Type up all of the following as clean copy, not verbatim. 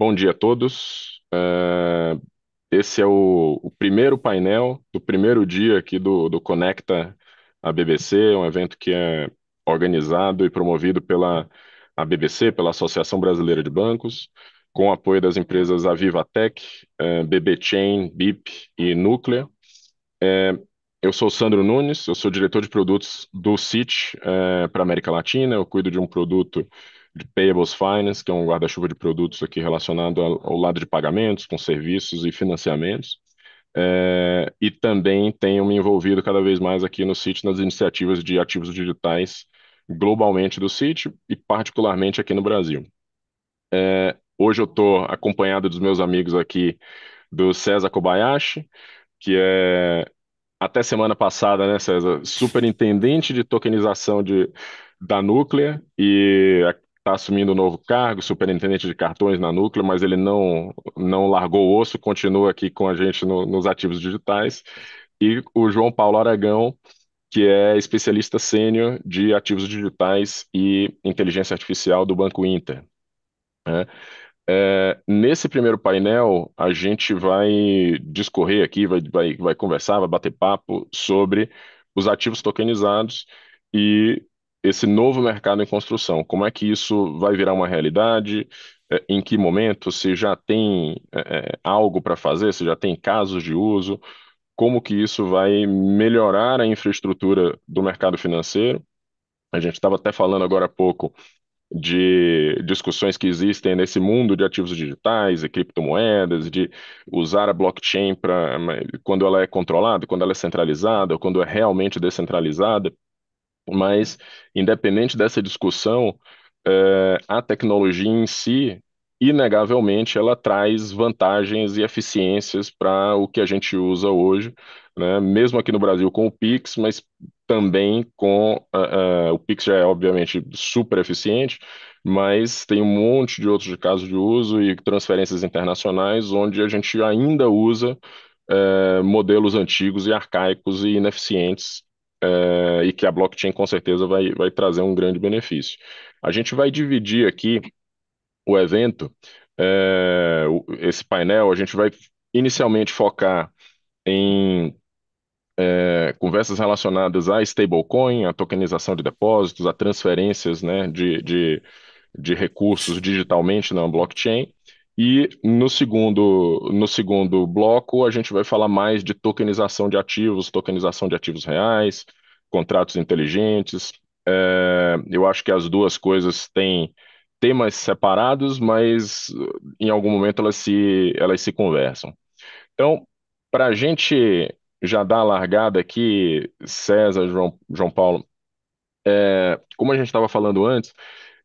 Bom dia a todos. Esse é o primeiro painel do primeiro dia aqui do Conecta a BBC, um evento que é organizado e promovido pela a BBC, pela Associação Brasileira de Bancos, com o apoio das empresas Aviva Tech, BB Chain, BIP e Núclea. Eu sou o Sandro Nunes, eu sou diretor de produtos do Citi para a América Latina. Eu cuido de um produto de Payables Finance, que é um guarda-chuva de produtos aqui relacionado ao lado de pagamentos, com serviços e financiamentos. E também tenho me envolvido cada vez mais aqui no Citi nas iniciativas de ativos digitais globalmente do Citi e particularmente aqui no Brasil. Hoje eu estou acompanhado dos meus amigos aqui, do César Kobayashi, que é até semana passada, né, César? Superintendente de tokenização da Núclea e está assumindo um novo cargo, superintendente de cartões na Núclea, mas ele não largou o osso, continua aqui com a gente nos ativos digitais. E o João Paulo Aragão, que é especialista sênior de ativos digitais e inteligência artificial do Banco Inter, né? Nesse primeiro painel, a gente vai discorrer aqui, vai conversar, vai bater papo sobre os ativos tokenizados e esse novo mercado em construção. Como é que isso vai virar uma realidade? Em que momento? Se já tem algo para fazer? Se já tem casos de uso? Como que isso vai melhorar a infraestrutura do mercado financeiro? A gente estava até falando agora há pouco de discussões que existem nesse mundo de ativos digitais e criptomoedas, de usar a blockchain para quando ela é controlada, quando ela é centralizada, ou quando é realmente descentralizada. Mas, independente dessa discussão, a tecnologia em si, inegavelmente, ela traz vantagens e eficiências para o que a gente usa hoje, né? Mesmo aqui no Brasil com o Pix, mas também com o Pix já é obviamente super eficiente, mas tem um monte de outros casos de uso e transferências internacionais onde a gente ainda usa modelos antigos e arcaicos e ineficientes, e que a blockchain com certeza vai trazer um grande benefício. A gente vai dividir aqui o evento, esse painel, a gente vai inicialmente focar em conversas relacionadas a stablecoin, a tokenização de depósitos, a transferências, né, de recursos digitalmente na blockchain. E no segundo bloco, a gente vai falar mais de tokenização de ativos reais, contratos inteligentes. Eu acho que as duas coisas têm temas separados, mas em algum momento elas se conversam. Então, para a gente já dar a largada aqui, César, João Paulo, como a gente estava falando antes,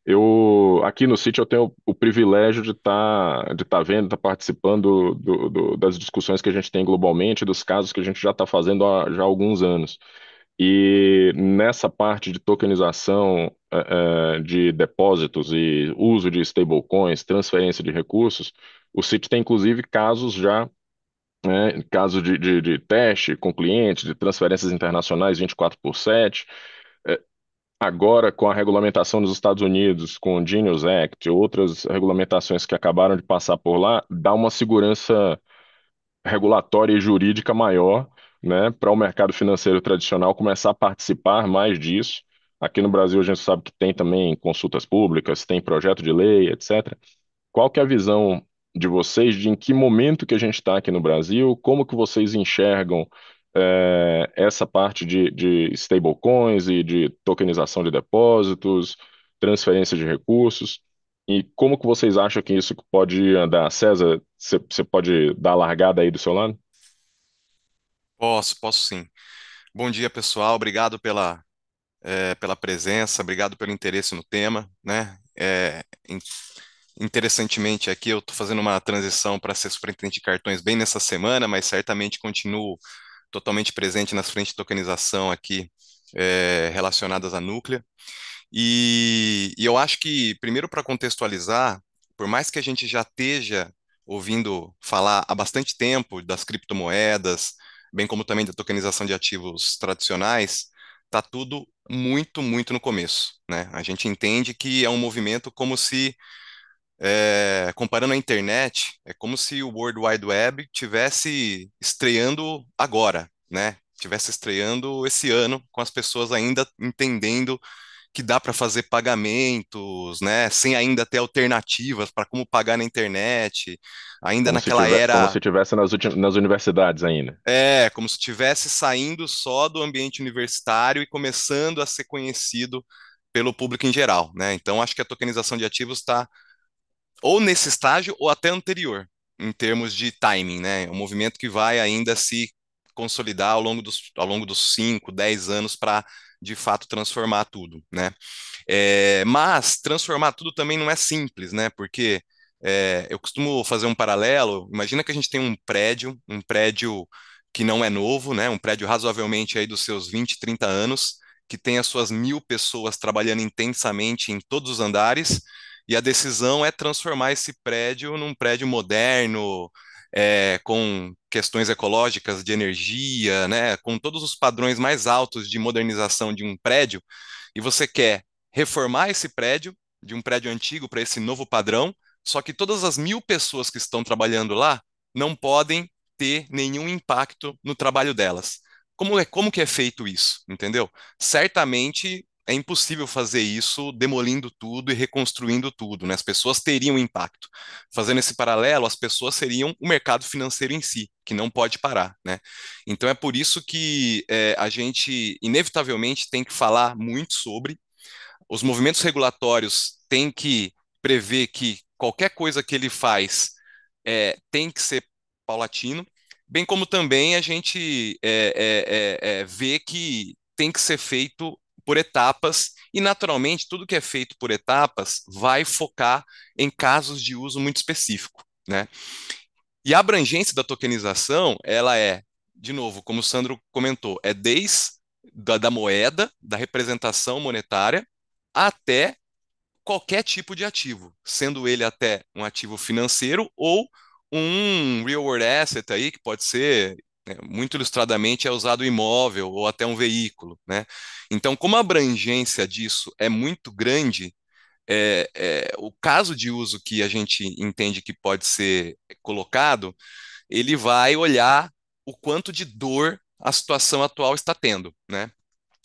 eu aqui no sítio eu tenho o privilégio de tá vendo, estar participando das discussões que a gente tem globalmente, dos casos que a gente já está fazendo há já alguns anos. E nessa parte de tokenização de depósitos e uso de stablecoins, transferência de recursos, o sítio tem inclusive casos já, né, casos de teste com clientes, de transferências internacionais 24/7. Agora, com a regulamentação dos Estados Unidos, com o Genius Act e outras regulamentações que acabaram de passar por lá, dá uma segurança regulatória e jurídica maior, né, para o mercado financeiro tradicional começar a participar mais disso. Aqui no Brasil, a gente sabe que tem também consultas públicas, tem projeto de lei, etc. Qual que é a visão de vocês de em que momento que a gente está aqui no Brasil? Como que vocês enxergam essa parte de stablecoins e de tokenização de depósitos, transferência de recursos? E como que vocês acham que isso pode andar? César, você pode dar a largada aí do seu lado? Posso sim. Bom dia, pessoal. Obrigado pela presença, obrigado pelo interesse no tema, né? Interessantemente, aqui eu estou fazendo uma transição para ser superintendente de cartões bem nessa semana, mas certamente continuo totalmente presente nas frentes de tokenização aqui, relacionadas à Núclea. E eu acho que, primeiro, para contextualizar, por mais que a gente já esteja ouvindo falar há bastante tempo das criptomoedas, bem como também da tokenização de ativos tradicionais, está tudo muito, muito no começo, né? A gente entende que é um movimento como se comparando a internet, é como se o World Wide Web tivesse estreando agora, né? Tivesse estreando esse ano, com as pessoas ainda entendendo que dá para fazer pagamentos, né? Sem ainda ter alternativas para como pagar na internet, ainda naquela Como se era. tivesse nas universidades ainda. Como se estivesse saindo só do ambiente universitário e começando a ser conhecido pelo público em geral, né? Então, acho que a tokenização de ativos está ou nesse estágio ou até anterior, em termos de timing, né? É um movimento que vai ainda se consolidar ao longo dos 5, 10 anos para, de fato, transformar tudo, né? Mas transformar tudo também não é simples, né? Porque eu costumo fazer um paralelo. Imagina que a gente tem um prédio que não é novo, né? Um prédio razoavelmente aí dos seus 20, 30 anos, que tem as suas 1.000 pessoas trabalhando intensamente em todos os andares, e a decisão é transformar esse prédio num prédio moderno, com questões ecológicas de energia, né? Com todos os padrões mais altos de modernização de um prédio, e você quer reformar esse prédio, de um prédio antigo para esse novo padrão, só que todas as 1.000 pessoas que estão trabalhando lá não podem ter nenhum impacto no trabalho delas. Como que é feito isso, entendeu? Certamente é impossível fazer isso demolindo tudo e reconstruindo tudo, né? As pessoas teriam impacto. Fazendo esse paralelo, as pessoas seriam o mercado financeiro em si, que não pode parar, né? Então é por isso que a gente inevitavelmente tem que falar muito sobre. Os movimentos regulatórios têm que prever que qualquer coisa que ele faz tem que ser paulatino, bem como também a gente vê que tem que ser feito por etapas, e naturalmente tudo que é feito por etapas vai focar em casos de uso muito específico, né? E a abrangência da tokenização, ela de novo, como o Sandro comentou, desde da moeda, da representação monetária, até qualquer tipo de ativo, sendo ele até um ativo financeiro ou um real world asset aí, que pode ser, né, muito ilustradamente, é usado imóvel ou até um veículo, né? Então, como a abrangência disso é muito grande, o caso de uso que a gente entende que pode ser colocado, ele vai olhar o quanto de dor a situação atual está tendo, né?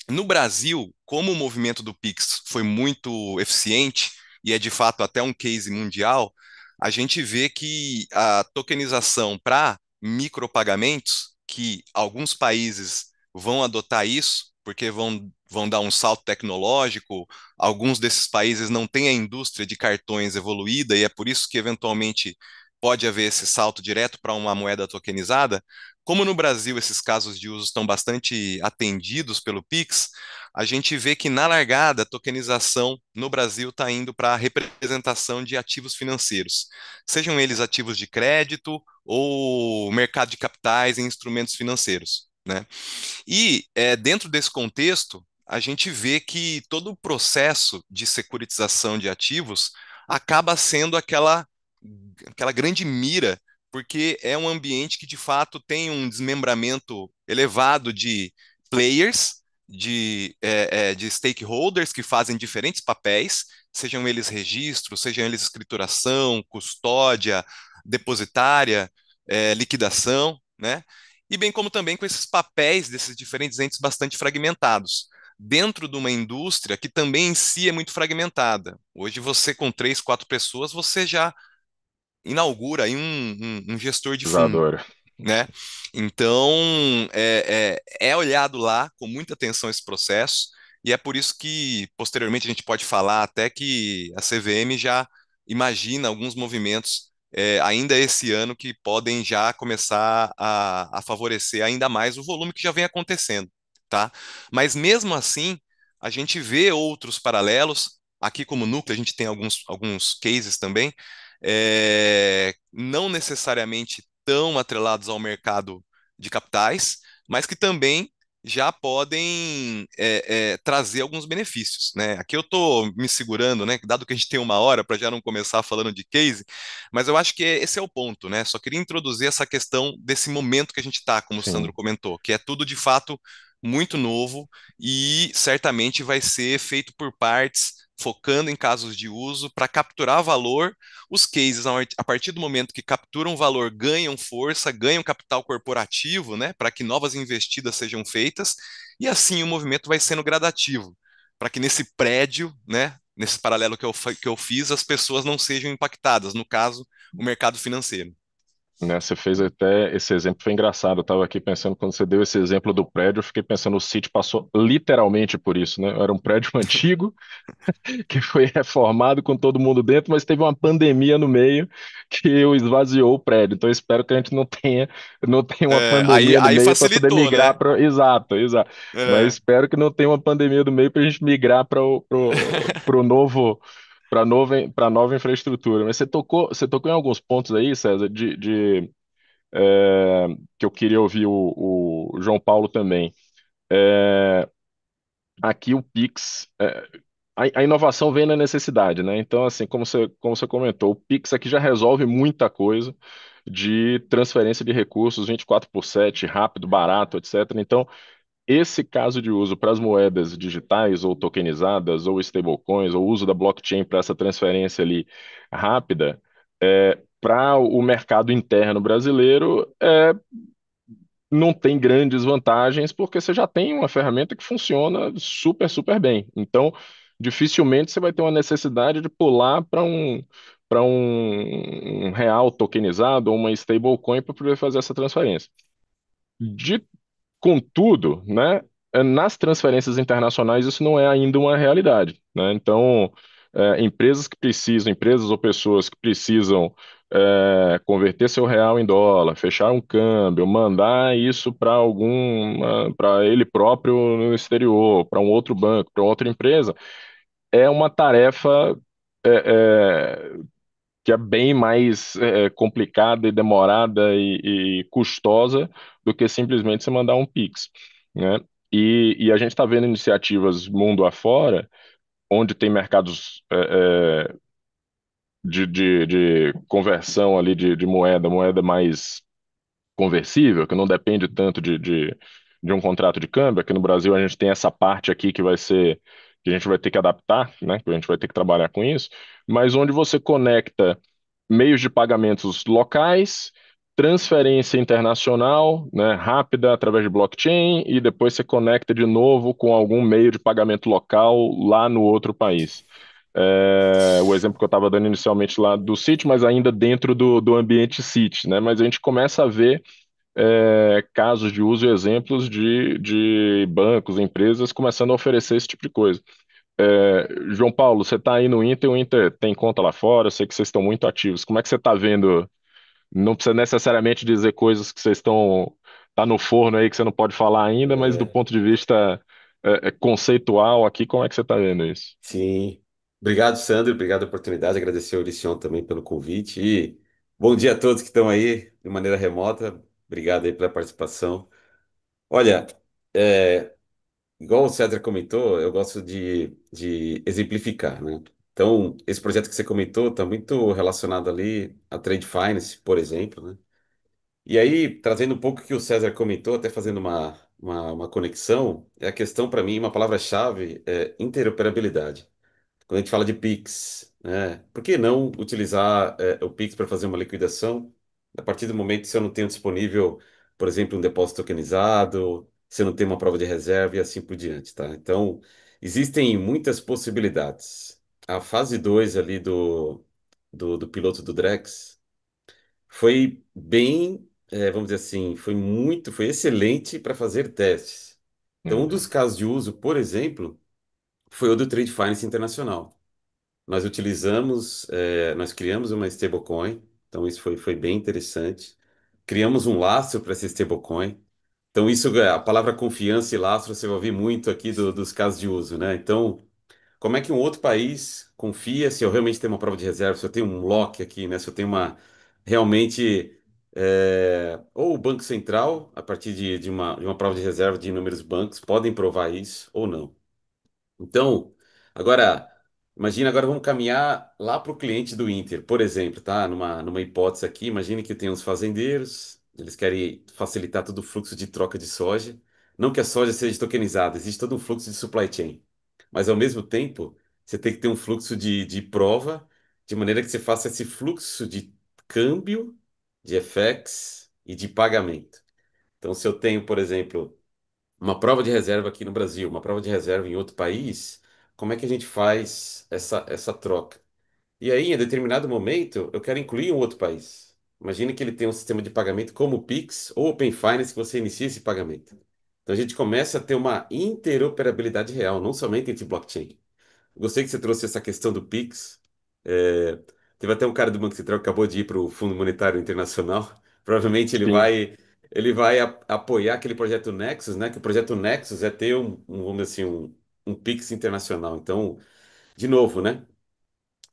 No Brasil, como o movimento do Pix foi muito eficiente e é de fato até um case mundial, a gente vê que a tokenização para micropagamentos, que alguns países vão adotar isso, porque vão dar um salto tecnológico, alguns desses países não têm a indústria de cartões evoluída e é por isso que eventualmente pode haver esse salto direto para uma moeda tokenizada. Como no Brasil esses casos de uso estão bastante atendidos pelo Pix, a gente vê que na largada a tokenização no Brasil está indo para a representação de ativos financeiros, sejam eles ativos de crédito ou mercado de capitais e instrumentos financeiros, né? E dentro desse contexto, a gente vê que todo o processo de securitização de ativos acaba sendo aquela grande mira, porque é um ambiente que de fato tem um desmembramento elevado de players, de stakeholders que fazem diferentes papéis, sejam eles registro, sejam eles escrituração, custódia, depositária, liquidação, né? E bem como também com esses papéis desses diferentes entes bastante fragmentados, dentro de uma indústria que também em si é muito fragmentada. Hoje você com 3, 4 pessoas, você já inaugura aí um gestor de fundo, Usador. né? Então, é olhado lá com muita atenção esse processo, e é por isso que, posteriormente, a gente pode falar até que a CVM já imagina alguns movimentos ainda esse ano que podem já começar a favorecer ainda mais o volume que já vem acontecendo, tá? Mas mesmo assim, a gente vê outros paralelos. Aqui, como núcleo, a gente tem alguns cases também, não necessariamente tão atrelados ao mercado de capitais, mas que também já podem trazer alguns benefícios, né? Aqui eu estou me segurando, né? Dado que a gente tem 1 hora para já não começar falando de case, mas eu acho que esse é o ponto, né? Só queria introduzir essa questão desse momento que a gente está, como o Sandro Sim. comentou, que é tudo de fato muito novo e certamente vai ser feito por partes, focando em casos de uso para capturar valor. Os cases, a partir do momento que capturam valor, ganham força, ganham capital corporativo, né, para que novas investidas sejam feitas, e assim o movimento vai sendo gradativo, para que nesse prédio, né, nesse paralelo que eu fiz, as pessoas não sejam impactadas, no caso, o mercado financeiro. Né? Você fez até esse exemplo, foi engraçado. Eu estava aqui pensando, quando você deu esse exemplo do prédio, eu fiquei pensando, o City passou literalmente por isso, né? Era um prédio antigo que foi reformado com todo mundo dentro, mas teve uma pandemia no meio que esvaziou o prédio. Então eu espero que a gente não tenha uma É, aí, pandemia no aí meio para poder facilitou, migrar né? para. Exato, exato. Mas É. espero que não tenha uma pandemia no meio para a gente migrar para o novo. Para nova infraestrutura. Mas você tocou em alguns pontos aí, César, que eu queria ouvir o João Paulo também. É, aqui o Pix, a inovação vem na necessidade, né? Então, assim, como você comentou, o Pix aqui já resolve muita coisa de transferência de recursos 24/7, rápido, barato, etc. Então, esse caso de uso para as moedas digitais ou tokenizadas ou stablecoins, ou uso da blockchain para essa transferência ali rápida, para o mercado interno brasileiro, não tem grandes vantagens porque você já tem uma ferramenta que funciona super, super bem. Então, dificilmente você vai ter uma necessidade de pular para um real tokenizado ou uma stablecoin para poder fazer essa transferência. De Contudo, né, nas transferências internacionais isso não é ainda uma realidade, né? Então, empresas ou pessoas que precisam converter seu real em dólar, fechar um câmbio, mandar isso para ele próprio no exterior, para um outro banco, para outra empresa, é uma tarefa é, que é bem mais complicada e demorada e custosa do que simplesmente você mandar um Pix, né? E a gente está vendo iniciativas mundo afora, onde tem mercados de conversão ali de moeda mais conversível, que não depende tanto de um contrato de câmbio. Aqui no Brasil a gente tem essa parte aqui que a gente vai ter que adaptar, né? Que a gente vai ter que trabalhar com isso, mas onde você conecta meios de pagamentos locais, transferência internacional, né, rápida através de blockchain, e depois você conecta de novo com algum meio de pagamento local lá no outro país. O exemplo que eu estava dando inicialmente lá do Citi, mas ainda dentro do ambiente Citi, né? Mas a gente começa a ver casos de uso e exemplos de bancos, empresas começando a oferecer esse tipo de coisa. João Paulo, você está aí no Inter, o Inter tem conta lá fora, eu sei que vocês estão muito ativos. Como é que você está vendo? Não precisa necessariamente dizer coisas que vocês estão tá no forno aí que você não pode falar ainda, mas do É, ponto de vista conceitual aqui, como é que você está vendo isso? sim. Obrigado, Sandro. Obrigado pela oportunidade. Agradecer ao Licion também pelo convite. E bom dia a todos que estão aí de maneira remota. Obrigado aí pela participação. Olha, é, igual o César comentou, eu gosto de exemplificar, né? Então, esse projeto que você comentou está muito relacionado ali a Trade Finance, por exemplo, né? E aí, trazendo um pouco o que o César comentou, até fazendo uma conexão, é a questão para mim, uma palavra-chave é interoperabilidade. Quando a gente fala de Pix, né? Por que não utilizar o Pix para fazer uma liquidação? A partir do momento que você não tem disponível, por exemplo, um depósito tokenizado, você não tem uma prova de reserva e assim por diante, tá? Então, existem muitas possibilidades. A fase 2 ali do piloto do Drex foi bem, vamos dizer assim, foi excelente para fazer testes. Então, um dos Uhum, casos de uso, por exemplo, foi o do Trade Finance Internacional. Nós criamos uma stablecoin, então isso foi bem interessante. Criamos um lastro para essa stablecoin. Então, a palavra confiança e lastro você vai ouvir muito aqui dos casos de uso, né? Então, como é que um outro país confia se eu realmente tenho uma prova de reserva, se eu tenho um lock aqui, né? Se eu tenho realmente, ou o Banco Central, a partir de uma prova de reserva de inúmeros bancos, podem provar isso ou não. Então, agora, imagina, agora vamos caminhar lá para o cliente do Inter, por exemplo, tá? Numa hipótese aqui, imagine que tem uns fazendeiros, eles querem facilitar todo o fluxo de troca de soja. Não que a soja seja tokenizada, existe todo um fluxo de supply chain. Mas, ao mesmo tempo, você tem que ter um fluxo de prova, de maneira que você faça esse fluxo de câmbio, de FX e de pagamento. Então, se eu tenho, por exemplo, uma prova de reserva aqui no Brasil, uma prova de reserva em outro país, como é que a gente faz essa troca? E aí, em determinado momento, eu quero incluir um outro país. Imagine que ele tem um sistema de pagamento como o Pix ou Open Finance que você inicia esse pagamento. Então a gente começa a ter uma interoperabilidade real, não somente entre blockchain. Gostei que você trouxe essa questão do Pix. É, teve até um cara do Banco Central que acabou de ir para o Fundo Monetário Internacional. Provavelmente Sim. ele vai apoiar aquele projeto Nexus, né? Que o projeto Nexus é ter vamos dizer assim, um Pix internacional. Então, de novo, né?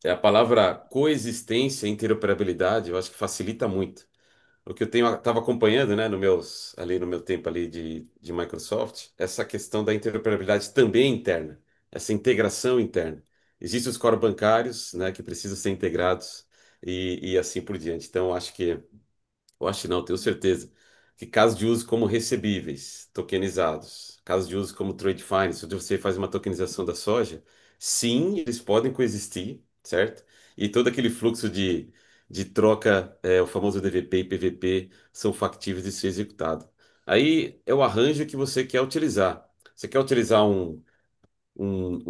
É a palavra coexistência e interoperabilidade, eu acho que facilita muito. O que eu tenho estava acompanhando, né, ali no meu tempo ali de Microsoft, essa questão da interoperabilidade também interna, essa integração interna. Existem os core bancários, né, que precisam ser integrados e assim por diante. Então, eu acho não, tenho certeza que casos de uso como recebíveis, tokenizados, casos de uso como trade finance, onde você faz uma tokenização da soja, sim, eles podem coexistir, certo? E todo aquele fluxo de troca, o famoso DVP e PVP, são factíveis de ser executado. Aí é o arranjo que você quer utilizar. Você quer utilizar um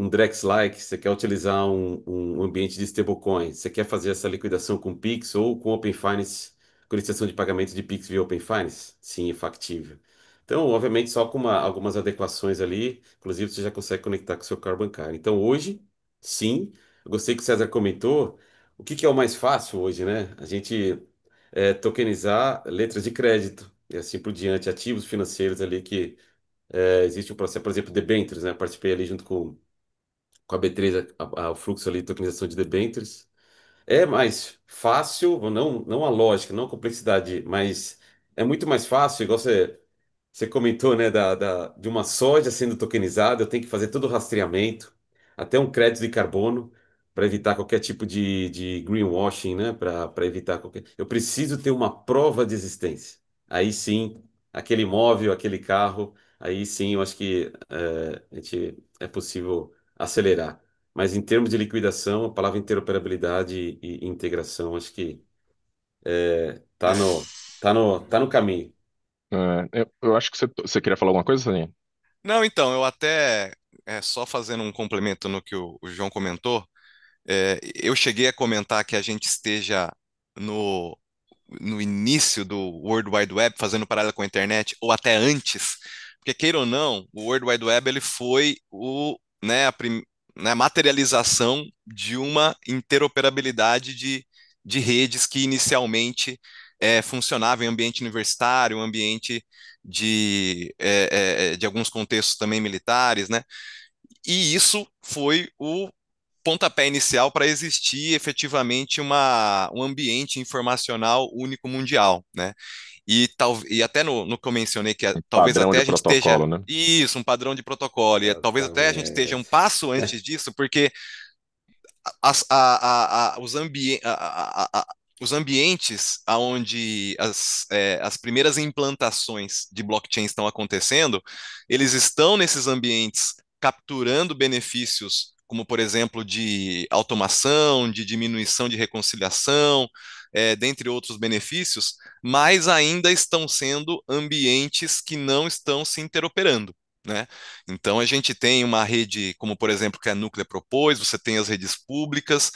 Drex-like, você quer utilizar um ambiente de stablecoin, você quer fazer essa liquidação com Pix ou com Open Finance, com licitação de pagamento de Pix via Open Finance? Sim, é factível. Então, obviamente, só com algumas adequações ali, inclusive você já consegue conectar com o seu cartão bancário. Então, hoje, sim, eu gostei que o César comentou. O que que é o mais fácil hoje, né? A gente tokenizar letras de crédito e assim por diante, ativos financeiros ali que existe um processo, por exemplo, debêntures, né? Eu participei ali junto com a B3, o fluxo ali de tokenização de debêntures. É mais fácil, não a lógica, não a complexidade, mas é muito mais fácil, igual você comentou, né, de uma soja sendo tokenizada, eu tenho que fazer todo o rastreamento, até um crédito de carbono, para evitar qualquer tipo de greenwashing, né, para evitar qualquer. Eu preciso ter uma prova de existência. Aí sim, aquele imóvel, aquele carro, aí sim eu acho que é possível acelerar. Mas em termos de liquidação, a palavra interoperabilidade e integração, acho que tá no caminho. Eu acho que você queria falar alguma coisa, Saninha? Não, então, eu até, só fazendo um complemento no que o João comentou, eu cheguei a comentar que a gente esteja no, no início do World Wide Web, fazendo paralelo com a internet, ou até antes, porque queira ou não, o World Wide Web ele foi né, a materialização de uma interoperabilidade de redes que inicialmente funcionava em ambiente universitário, ambiente de alguns contextos também militares, né? E isso foi o pontapé inicial para existir efetivamente um ambiente informacional único mundial, né? E até no que eu mencionei, que talvez Padrão até de a gente esteja. protocolo, né? Isso, um padrão de protocolo. E talvez até a gente esteja um Exatamente. passo antes disso, porque os, os ambientes onde as primeiras implantações de blockchain estão acontecendo, eles estão nesses ambientes capturando benefícios, como por exemplo de automação, de diminuição de reconciliação, dentre outros benefícios, mas ainda estão sendo ambientes que não estão se interoperando. Né? Então, a gente tem uma rede, como por exemplo, que a Núclea propôs, você tem as redes públicas,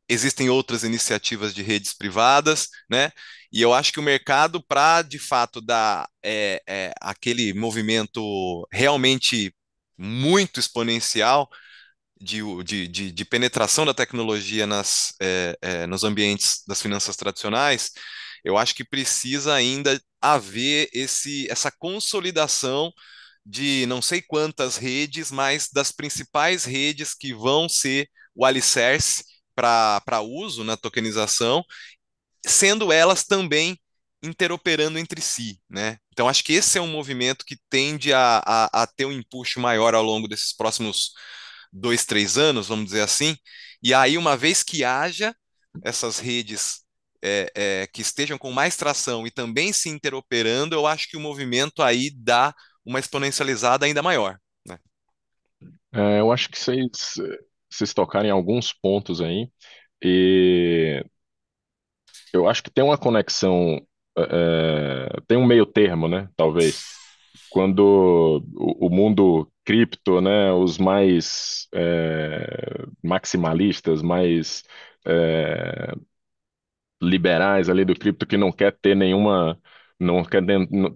existem outras iniciativas de redes privadas, né? E eu acho que o mercado, para de fato dar aquele movimento realmente muito exponencial de penetração da tecnologia nos ambientes das finanças tradicionais, eu acho que precisa ainda haver essa consolidação de não sei quantas redes, mas das principais redes que vão ser o alicerce para uso na tokenização, sendo elas também interoperando entre si, né? Então, acho que esse é um movimento que tende a ter um empuxo maior ao longo desses próximos 2, 3 anos, vamos dizer assim. E aí, uma vez que haja essas redes que estejam com mais tração e também se interoperando, eu acho que o movimento aí dá uma exponencializada ainda maior, né? Eu acho que vocês tocaram em alguns pontos aí, e eu acho que tem uma conexão, tem um meio termo, né? Talvez. Quando o mundo cripto, né, os mais maximalistas, mais é, liberais ali do cripto que não quer ter nenhuma, não quer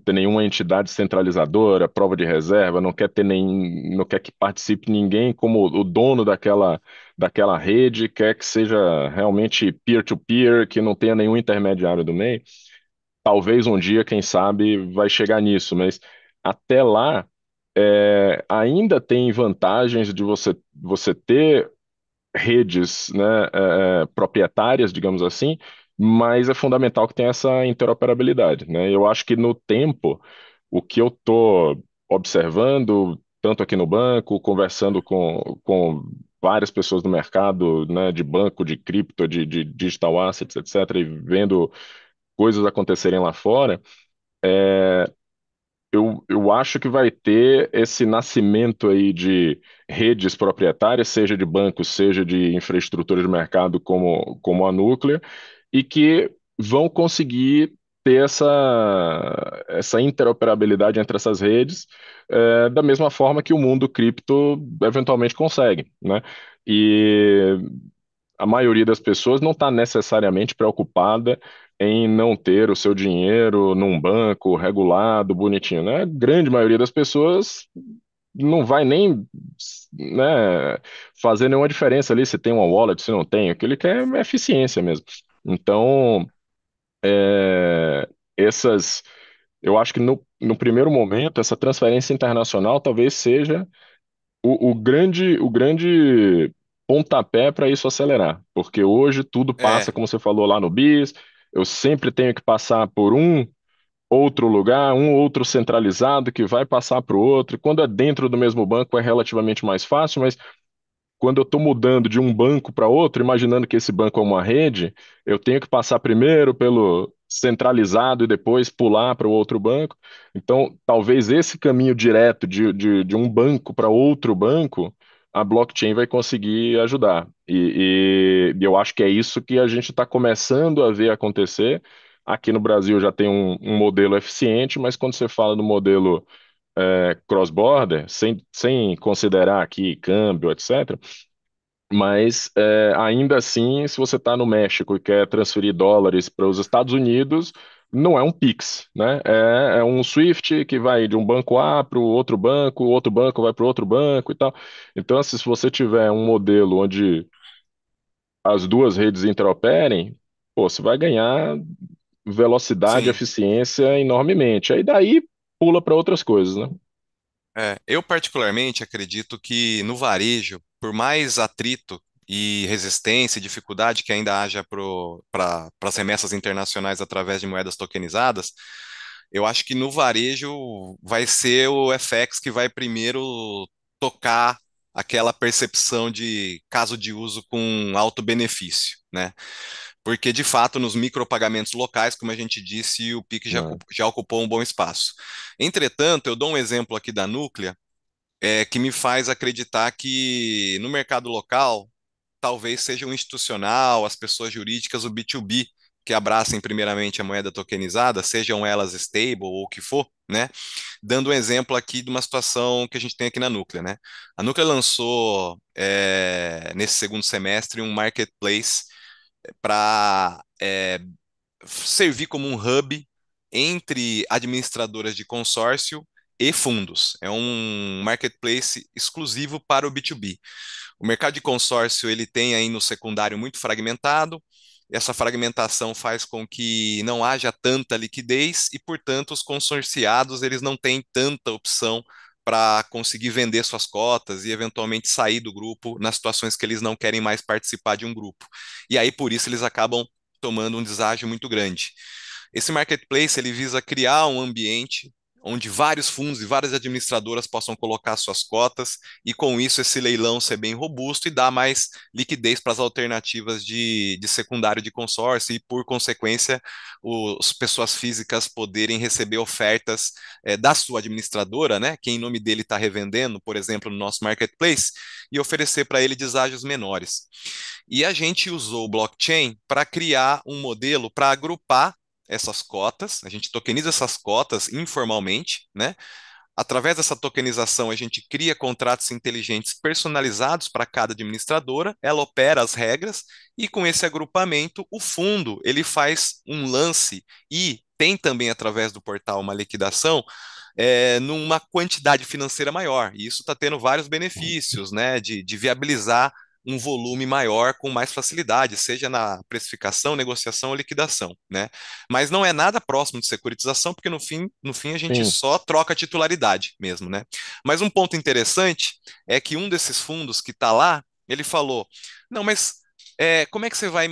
ter nenhuma entidade centralizadora, prova de reserva, não quer que participe ninguém como o dono daquela rede, quer que seja realmente peer-to-peer, que não tenha nenhum intermediário do meio. Talvez um dia, quem sabe, vai chegar nisso, mas até lá ainda tem vantagens de você ter redes, né, proprietárias, digamos assim, mas é fundamental que tenha essa interoperabilidade, né? Eu acho que no tempo, o que eu estou observando, tanto aqui no banco, conversando com várias pessoas do mercado, né, de banco, de cripto, de digital assets, etc., e vendo coisas acontecerem lá fora, eu acho que vai ter esse nascimento aí de redes proprietárias, seja de bancos, seja de infraestrutura de mercado como a Núclea, e que vão conseguir ter essa interoperabilidade entre essas redes, da mesma forma que o mundo cripto eventualmente consegue, né? E a maioria das pessoas não está necessariamente preocupada em não ter o seu dinheiro num banco regulado, bonitinho, né? A grande maioria das pessoas não vai nem, né, fazer nenhuma diferença ali se tem uma wallet, se não tem. O que ele quer é eficiência mesmo. Então, essas, eu acho que no primeiro momento, essa transferência internacional talvez seja o grande pontapé para isso acelerar, porque hoje tudo passa, É, como você falou lá no BIS, eu sempre tenho que passar por um outro lugar, um outro centralizado que vai passar para o outro. Quando é dentro do mesmo banco é relativamente mais fácil, mas quando eu estou mudando de um banco para outro, imaginando que esse banco é uma rede, eu tenho que passar primeiro pelo centralizado e depois pular para o outro banco. Então, talvez esse caminho direto de um banco para outro banco, a blockchain vai conseguir ajudar. E eu acho que é isso que a gente está começando a ver acontecer. Aqui no Brasil já tem um modelo eficiente, mas quando você fala do modelo cross-border, sem considerar aqui câmbio, etc., mas ainda assim, se você está no México e quer transferir dólares para os Estados Unidos, não é um Pix, né? É um Swift que vai de um banco A para o outro banco vai para o outro banco e tal. Então, assim, se você tiver um modelo onde as duas redes interoperem, pô, você vai ganhar velocidade e sim. eficiência enormemente. Aí daí pula para outras coisas, né? Eu particularmente acredito que no varejo, por mais atrito e resistência e dificuldade que ainda haja para as remessas internacionais através de moedas tokenizadas, eu acho que no varejo vai ser o FX que vai primeiro tocar aquela percepção de caso de uso com alto benefício, né? Porque, de fato, nos micropagamentos locais, como a gente disse, o PIX É, já ocupou um bom espaço. Entretanto, eu dou um exemplo aqui da Núclea, que me faz acreditar que no mercado local, talvez seja o institucional, as pessoas jurídicas, o B2B, que abracem primeiramente a moeda tokenizada, sejam elas stable ou o que for, né? Dando um exemplo aqui de uma situação que a gente tem aqui na Núclea, né? A Núclea lançou, nesse segundo semestre, um marketplace para servir como um hub entre administradoras de consórcio e fundos. É um marketplace exclusivo para o B2B. O mercado de consórcio ele tem aí no secundário muito fragmentado. Essa fragmentação faz com que não haja tanta liquidez e, portanto, os consorciados eles não têm tanta opção para conseguir vender suas cotas e eventualmente sair do grupo nas situações que eles não querem mais participar de um grupo. E aí, por isso, eles acabam tomando um deságio muito grande. Esse marketplace ele visa criar um ambiente onde vários fundos e várias administradoras possam colocar suas cotas e com isso esse leilão ser bem robusto e dar mais liquidez para as alternativas de secundário de consórcio e, por consequência, as pessoas físicas poderem receber ofertas da sua administradora, né, que em nome dele está revendendo, por exemplo, no nosso marketplace, e oferecer para ele deságios menores. E a gente usou o blockchain para criar um modelo para agrupar essas cotas, a gente tokeniza essas cotas informalmente, né? Através dessa tokenização, a gente cria contratos inteligentes personalizados para cada administradora, ela opera as regras e com esse agrupamento, o fundo ele faz um lance e tem também através do portal uma liquidação numa quantidade financeira maior. E isso está tendo vários benefícios, né, de viabilizar um volume maior com mais facilidade, seja na precificação, negociação ou liquidação, né? Mas não é nada próximo de securitização, porque no fim a gente Sim, só troca a titularidade mesmo, né? Mas um ponto interessante é que um desses fundos que está lá, ele falou, não, mas como é que você vai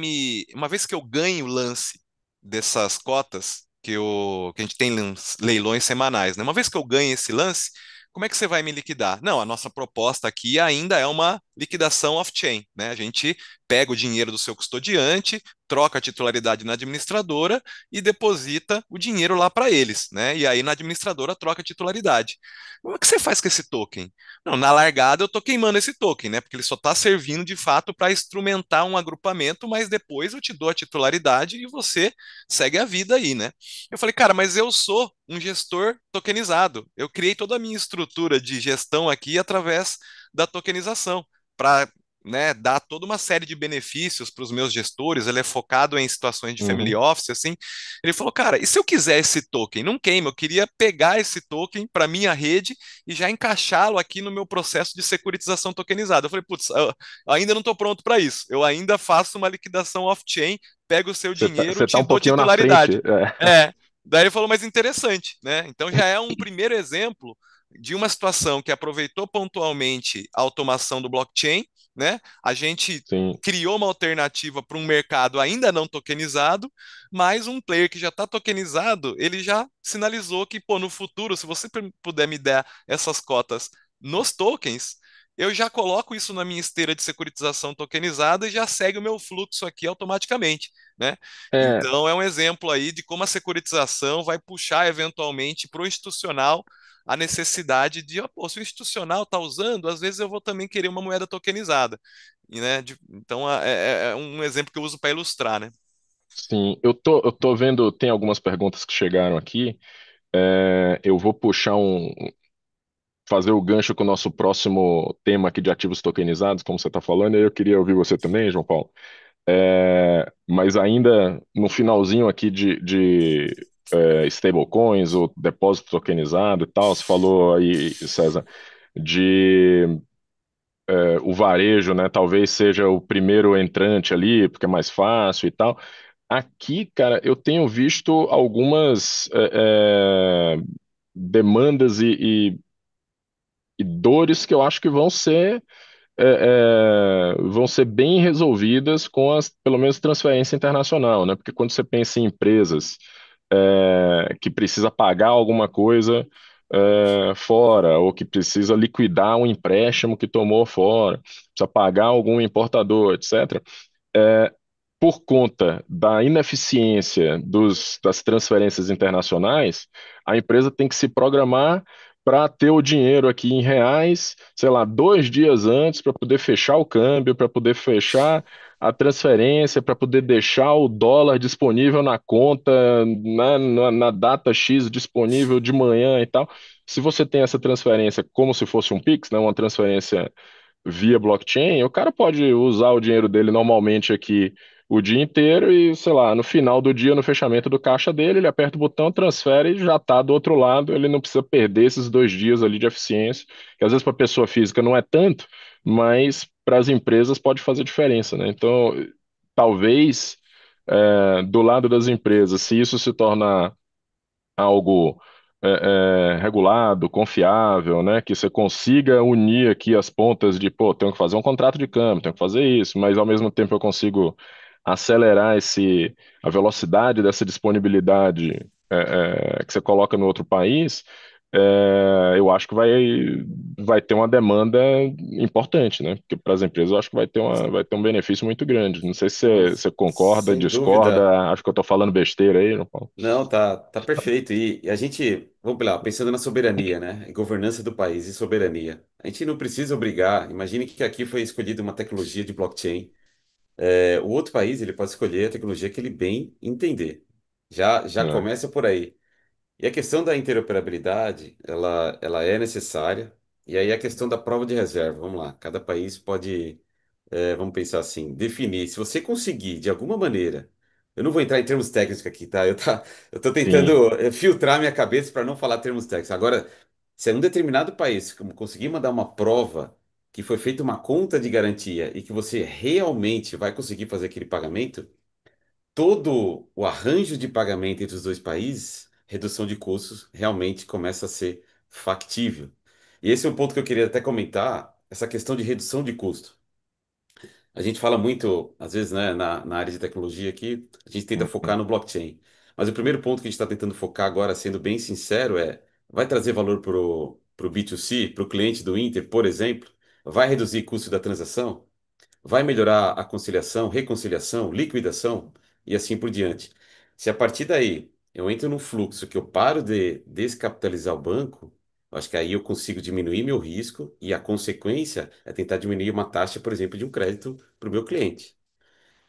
uma vez que eu ganho o lance dessas cotas, que a gente tem leilões semanais, né? Uma vez que eu ganho esse lance, como é que você vai me liquidar? Não, a nossa proposta aqui ainda é uma liquidação off-chain, né? A gente pega o dinheiro do seu custodiante, troca a titularidade na administradora e deposita o dinheiro lá para eles, né? E aí na administradora troca a titularidade. Como é que você faz com esse token? Não, na largada eu estou queimando esse token, né? Porque ele só está servindo de fato para instrumentar um agrupamento, mas depois eu te dou a titularidade e você segue a vida aí, né? Eu falei, cara, mas eu sou um gestor tokenizado. Eu criei toda a minha estrutura de gestão aqui através da tokenização para, né, dar toda uma série de benefícios para os meus gestores. Ele é focado em situações de family uhum, office, assim. Ele falou, cara, e se eu quiser esse token? Não queima, eu queria pegar esse token para minha rede e já encaixá-lo aqui no meu processo de securitização tokenizada. Eu falei, putz, eu ainda não estou pronto para isso. Eu ainda faço uma liquidação off-chain, pego o seu dinheiro, você tá te um dou pouquinho na frente. titularidade. É. Daí ele falou, mas interessante, né? Então já é um primeiro exemplo de uma situação que aproveitou pontualmente a automação do blockchain, né? A gente Sim, criou uma alternativa para um mercado ainda não tokenizado, mas um player que já está tokenizado, ele já sinalizou que, pô, no futuro, se você puder me dar essas cotas nos tokens, eu já coloco isso na minha esteira de securitização tokenizada e já segue o meu fluxo aqui automaticamente, né? é, Então, é um exemplo aí de como a securitização vai puxar eventualmente para o institucional a necessidade de, ó, pô, se o institucional está usando, às vezes eu vou também querer uma moeda tokenizada. E, né, então, é um exemplo que eu uso para ilustrar, né? sim. Eu tô vendo, tem algumas perguntas que chegaram aqui. Eu vou fazer o gancho com o nosso próximo tema aqui de ativos tokenizados, como você está falando, e eu queria ouvir você também, João Paulo. Mas ainda no finalzinho aqui de stablecoins ou depósito tokenizado e tal, você falou aí, César, de o varejo, né? Talvez seja o primeiro entrante ali, porque é mais fácil e tal. Aqui, cara, eu tenho visto algumas demandas e dores que eu acho que vão ser bem resolvidas com as, pelo menos, transferência internacional, né? Porque quando você pensa em empresas que precisa pagar alguma coisa fora, ou que precisa liquidar um empréstimo que tomou fora, precisa pagar algum importador, etc. Por conta da ineficiência das transferências internacionais, a empresa tem que se programar para ter o dinheiro aqui em reais, sei lá, 2 dias antes, para poder fechar o câmbio, para poder fechar a transferência, para poder deixar o dólar disponível na conta, na data X disponível de manhã e tal. Se você tem essa transferência como se fosse um Pix, né, uma transferência via blockchain, o cara pode usar o dinheiro dele normalmente aqui o dia inteiro e, sei lá, no final do dia, no fechamento do caixa dele, ele aperta o botão, transfere e já está do outro lado. Ele não precisa perder esses 2 dias ali de eficiência, que às vezes para a pessoa física não é tanto, mas para as empresas pode fazer diferença, né? Então, talvez do lado das empresas, se isso se tornar algo regulado, confiável, né? Que você consiga unir aqui as pontas de, pô, tenho que fazer um contrato de câmbio, tenho que fazer isso, mas ao mesmo tempo eu consigo acelerar a velocidade dessa disponibilidade que você coloca no outro país, eu acho que vai ter uma demanda importante, né? Porque para as empresas eu acho que vai ter um benefício muito grande. Não sei se Não, você concorda, sem dúvida. discorda, acho que eu estou falando besteira aí, João Paulo. Não, tá perfeito. E a gente, vamos lá, pensando na soberania, né? Em governança do país e soberania. A gente não precisa obrigar. Imagine que aqui foi escolhida uma tecnologia de blockchain. O outro país, ele pode escolher a tecnologia que ele bem entender. Já É, começa por aí. E a questão da interoperabilidade, ela é necessária. E aí a questão da prova de reserva, vamos lá. Cada país pode, vamos pensar assim, definir. Se você conseguir, de alguma maneira, eu não vou entrar em termos técnicos aqui, tá? Eu tô sim, tentando filtrar minha cabeça para não falar termos técnicos. Agora, se é um determinado país conseguir mandar uma prova que foi feita uma conta de garantia e que você realmente vai conseguir fazer aquele pagamento, todo o arranjo de pagamento entre os dois países, redução de custos, realmente começa a ser factível. E esse é um ponto que eu queria até comentar, essa questão de redução de custo. A gente fala muito, às vezes, né, na área de tecnologia aqui, a gente tenta focar no blockchain. Mas o primeiro ponto que a gente está tentando focar agora, sendo bem sincero, vai trazer valor para o B2C, para o cliente do Inter, por exemplo? Vai reduzir custo da transação? Vai melhorar a conciliação, reconciliação, liquidação e assim por diante. Se a partir daí eu entro num fluxo que eu paro de descapitalizar o banco, eu acho que aí eu consigo diminuir meu risco e a consequência é tentar diminuir uma taxa, por exemplo, de um crédito para o meu cliente.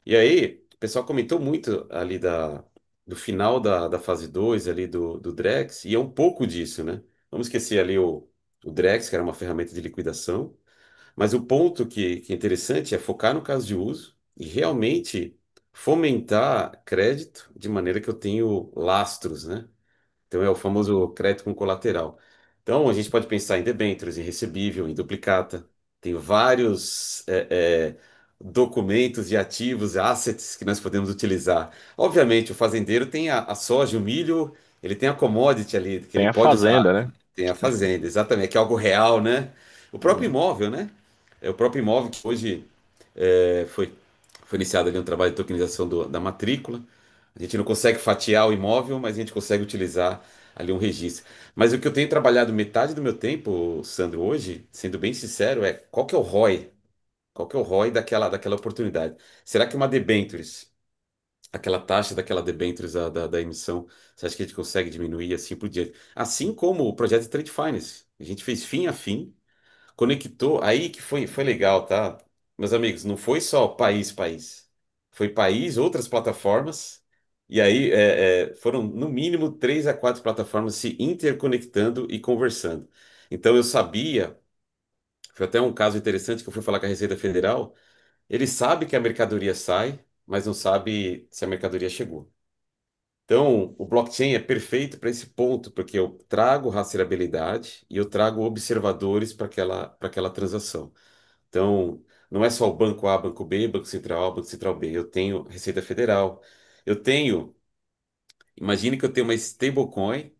E aí, o pessoal comentou muito ali do final da fase 2 ali do Drex, e é um pouco disso, né? Vamos esquecer ali o Drex, que era uma ferramenta de liquidação, mas o ponto que é interessante é focar no caso de uso e realmente fomentar crédito de maneira que eu tenho lastros, né? Então é o famoso crédito com colateral. Então a gente pode pensar em debêntures, em recebível, em duplicata. Tem vários documentos e ativos, assets que nós podemos utilizar. Obviamente, o fazendeiro tem a soja, o milho, ele tem a commodity ali que ele tem a pode usar. fazenda, né? Tem a fazenda, exatamente, que é algo real, né? O próprio imóvel, né? É o próprio imóvel que hoje foi iniciado ali um trabalho de tokenização da matrícula. A gente não consegue fatiar o imóvel, mas a gente consegue utilizar ali um registro. Mas o que eu tenho trabalhado metade do meu tempo, Sandro, hoje, sendo bem sincero, é qual que é o ROI? Qual que é o ROI daquela oportunidade? Será que uma debentures, aquela taxa daquela debentures da emissão, você acha que a gente consegue diminuir assim por diante? Assim como o projeto de Trade Finance. A gente fez fim a fim, conectou, aí que foi legal, tá? Meus amigos, não foi só país. Foi país, outras plataformas, e aí foram no mínimo 3 a 4 plataformas se interconectando e conversando. Então eu sabia, foi até um caso interessante que eu fui falar com a Receita Federal, ele sabe que a mercadoria sai, mas não sabe se a mercadoria chegou. Então, o blockchain é perfeito para esse ponto, porque eu trago rastreabilidade e eu trago observadores para aquela transação. Então, não é só o banco A, banco B, banco central A, banco central B. Eu tenho Receita Federal. Eu tenho, imagine que eu tenho uma stablecoin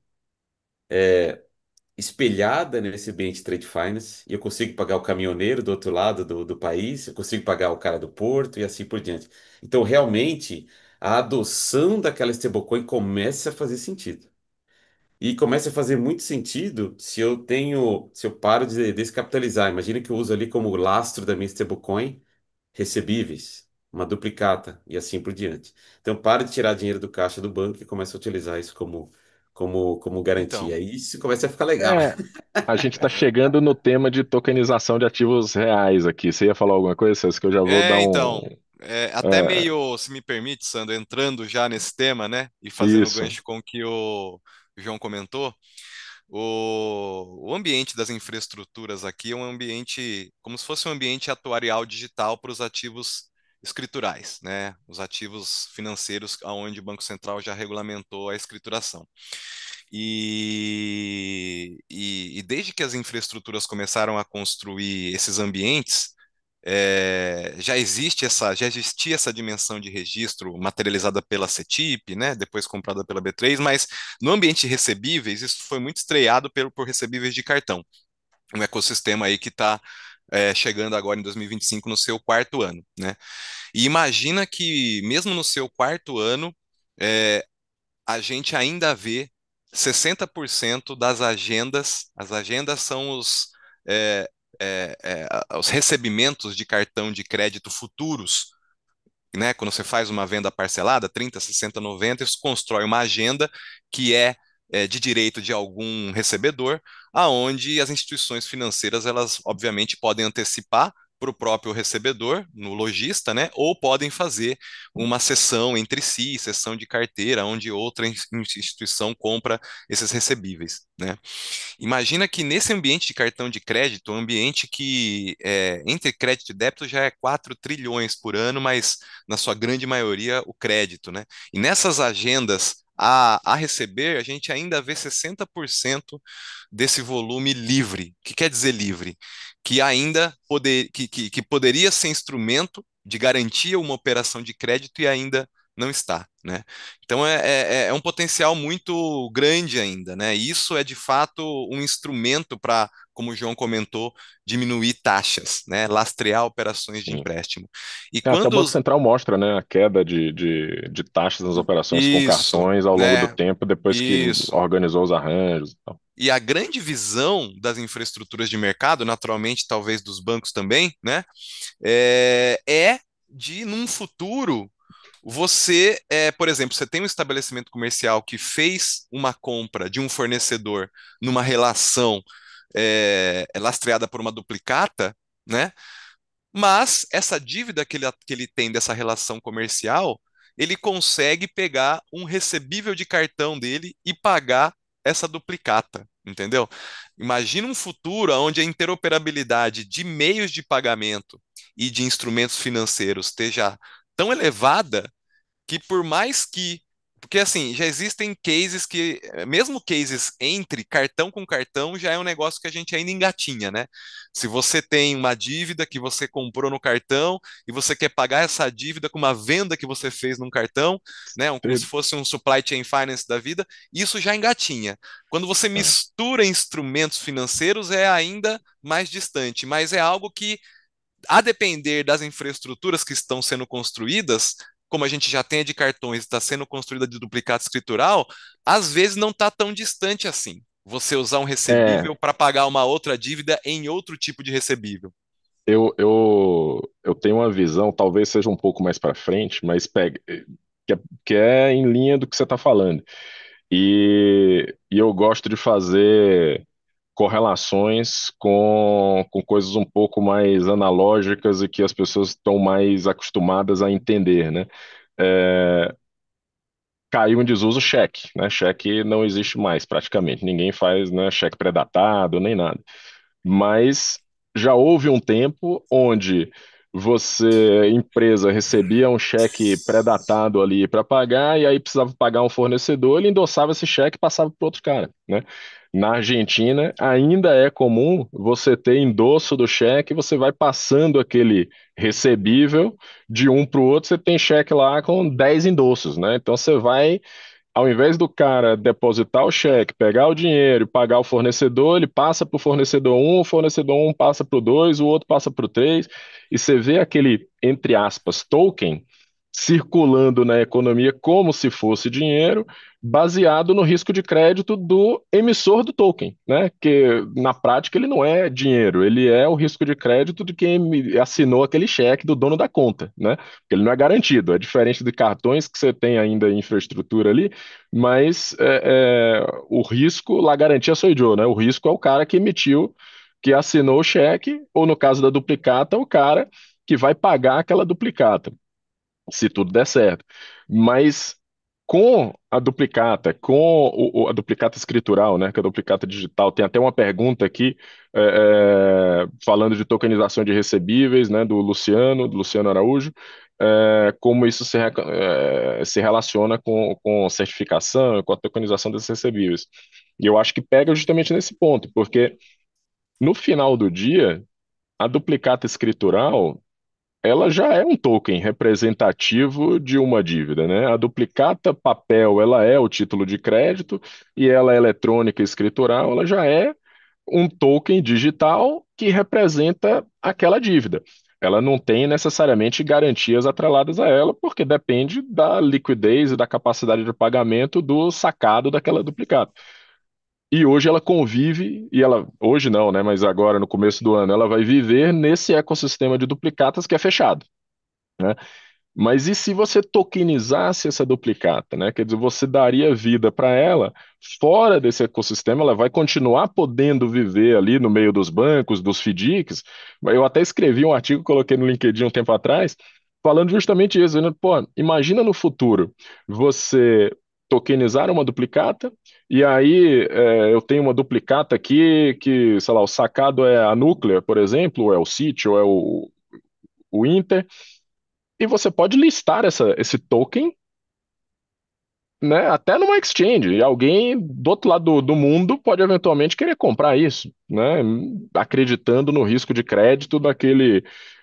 espelhada nesse ambiente de trade finance e eu consigo pagar o caminhoneiro do outro lado do país, eu consigo pagar o cara do porto e assim por diante. Então, realmente, a adoção daquela stablecoin começa a fazer sentido. E começa a fazer muito sentido se eu paro de descapitalizar. Imagina que eu uso ali como lastro da minha stablecoin recebíveis, uma duplicata e assim por diante. Então, para de tirar dinheiro do caixa do banco e começa a utilizar isso como Então, garantia. E isso começa a ficar legal. É, a gente está chegando no tema de tokenização de ativos reais aqui. Você ia falar alguma coisa, César, que eu já vou dar um. então, até É, meio, se me permite, Sandro, entrando já nesse tema, né, e fazendo o isso. gancho com o que o João comentou, o ambiente das infraestruturas aqui é um ambiente, como se fosse um ambiente atuarial digital para os ativos escriturais, né, os ativos financeiros aonde o Banco Central já regulamentou a escrituração. E desde que as infraestruturas começaram a construir esses ambientes, já existia essa dimensão de registro materializada pela CETIP, né, depois comprada pela B3, mas no ambiente de recebíveis, isso foi muito estreado por recebíveis de cartão, um ecossistema aí que está chegando agora em 2025 no seu quarto ano, né? E imagina que mesmo no seu quarto ano, a gente ainda vê 60% das agendas, as agendas são é, os recebimentos de cartão de crédito futuros, né? Quando você faz uma venda parcelada, 30, 60, 90, isso constrói uma agenda que de direito de algum recebedor, aonde as instituições financeiras, elas obviamente podem antecipar para o próprio recebedor, no lojista, né? Ou podem fazer uma cessão entre si, cessão de carteira, onde outra instituição compra esses recebíveis, né? Imagina que nesse ambiente de cartão de crédito, um ambiente que entre crédito e débito já é 4 trilhões por ano, mas na sua grande maioria o crédito, né? E nessas agendas a receber, a gente ainda vê 60% desse volume livre. O que quer dizer livre? Que ainda que poderia ser instrumento de garantir uma operação de crédito e ainda não está, né? Então é um potencial muito grande ainda, né? Isso é de fato um instrumento para, como o João comentou, diminuir taxas, né? Lastrear operações de Sim. empréstimo. E Até o quando Banco Central mostra, né, a queda de taxas nas operações com isso, cartões ao longo do né? tempo, depois que Isso. organizou os arranjos e tal. E a grande visão das infraestruturas de mercado, naturalmente, talvez dos bancos também, né? É de, num futuro, por exemplo, você tem um estabelecimento comercial que fez uma compra de um fornecedor numa relação lastreada por uma duplicata, né? Mas essa dívida que ele tem dessa relação comercial, ele consegue pegar um recebível de cartão dele e pagar essa duplicata, entendeu? Imagina um futuro onde a interoperabilidade de meios de pagamento e de instrumentos financeiros esteja tão elevada que por mais que. Porque assim, já existem cases que, mesmo cases entre cartão com cartão, já é um negócio que a gente ainda engatinha, né? Se você tem uma dívida que você comprou no cartão e você quer pagar essa dívida com uma venda que você fez num cartão, né? Como se fosse um supply chain finance da vida, isso já engatinha. Quando você É. mistura instrumentos financeiros, é ainda mais distante, mas é algo que a depender das infraestruturas que estão sendo construídas, como a gente já tem a de cartões, está sendo construída de duplicata escritural, às vezes não está tão distante assim. Você usar um É, recebível para pagar uma outra dívida em outro tipo de recebível. eu tenho uma visão, talvez seja um pouco mais para frente, mas que é em linha do que você está falando. E eu gosto de fazer correlações com coisas um pouco mais analógicas e que as pessoas estão mais acostumadas a entender, né? É, caiu em desuso o cheque, né? Cheque não existe mais praticamente. Ninguém faz, né, cheque pré-datado nem nada. Mas já houve um tempo onde você, empresa, recebia um cheque pré-datado ali para pagar e aí precisava pagar um fornecedor, ele endossava esse cheque e passava para outro cara, né? Na Argentina, ainda é comum você ter endosso do cheque, você vai passando aquele recebível de um para o outro, você tem cheque lá com 10 endossos, né? Então você vai ao invés do cara depositar o cheque, pegar o dinheiro e pagar o fornecedor, ele passa para o fornecedor um passa para o 2, o outro passa para o 3, e você vê aquele, entre aspas, token circulando na economia como se fosse dinheiro, baseado no risco de crédito do emissor do token, né? Que na prática ele não é dinheiro, ele é o risco de crédito de quem assinou aquele cheque do dono da conta, né? Porque ele não é garantido, é diferente de cartões que você tem ainda infraestrutura ali, mas o risco, la garantia sou eu, né? O risco é o cara que emitiu, que assinou o cheque, ou no caso da duplicata, o cara que vai pagar aquela duplicata, se tudo der certo. Mas com a duplicata, com a duplicata escritural, né, que é a duplicata digital, tem até uma pergunta aqui falando de tokenização de recebíveis, né, do Luciano Araújo, como isso se relaciona com certificação, com a tokenização desses recebíveis. E eu acho que pega justamente nesse ponto, porque no final do dia, a duplicata escritural ela já é um token representativo de uma dívida, né? A duplicata papel, ela é o título de crédito e ela é eletrônica escritural, ela já é um token digital que representa aquela dívida. ela não tem necessariamente garantias atreladas a ela, porque depende da liquidez e da capacidade de pagamento do sacado daquela duplicata. E hoje ela convive, e ela, hoje não, né, mas agora no começo do ano, ela vai viver nesse ecossistema de duplicatas que é fechado, né? Mas e se você tokenizasse essa duplicata, né? Quer dizer, você daria vida para ela fora desse ecossistema, ela vai continuar podendo viver ali no meio dos bancos, dos FDICs. Eu até escrevi um artigo, coloquei no LinkedIn um tempo atrás, falando justamente isso, né? Pô, imagina no futuro você tokenizar uma duplicata e aí eu tenho uma duplicata aqui que, sei lá, o sacado é a Núclea, por exemplo, ou é o Citi, ou é o Inter, e você pode listar esse token, né, até numa exchange. E alguém do outro lado do mundo pode eventualmente querer comprar isso, né, acreditando no risco de crédito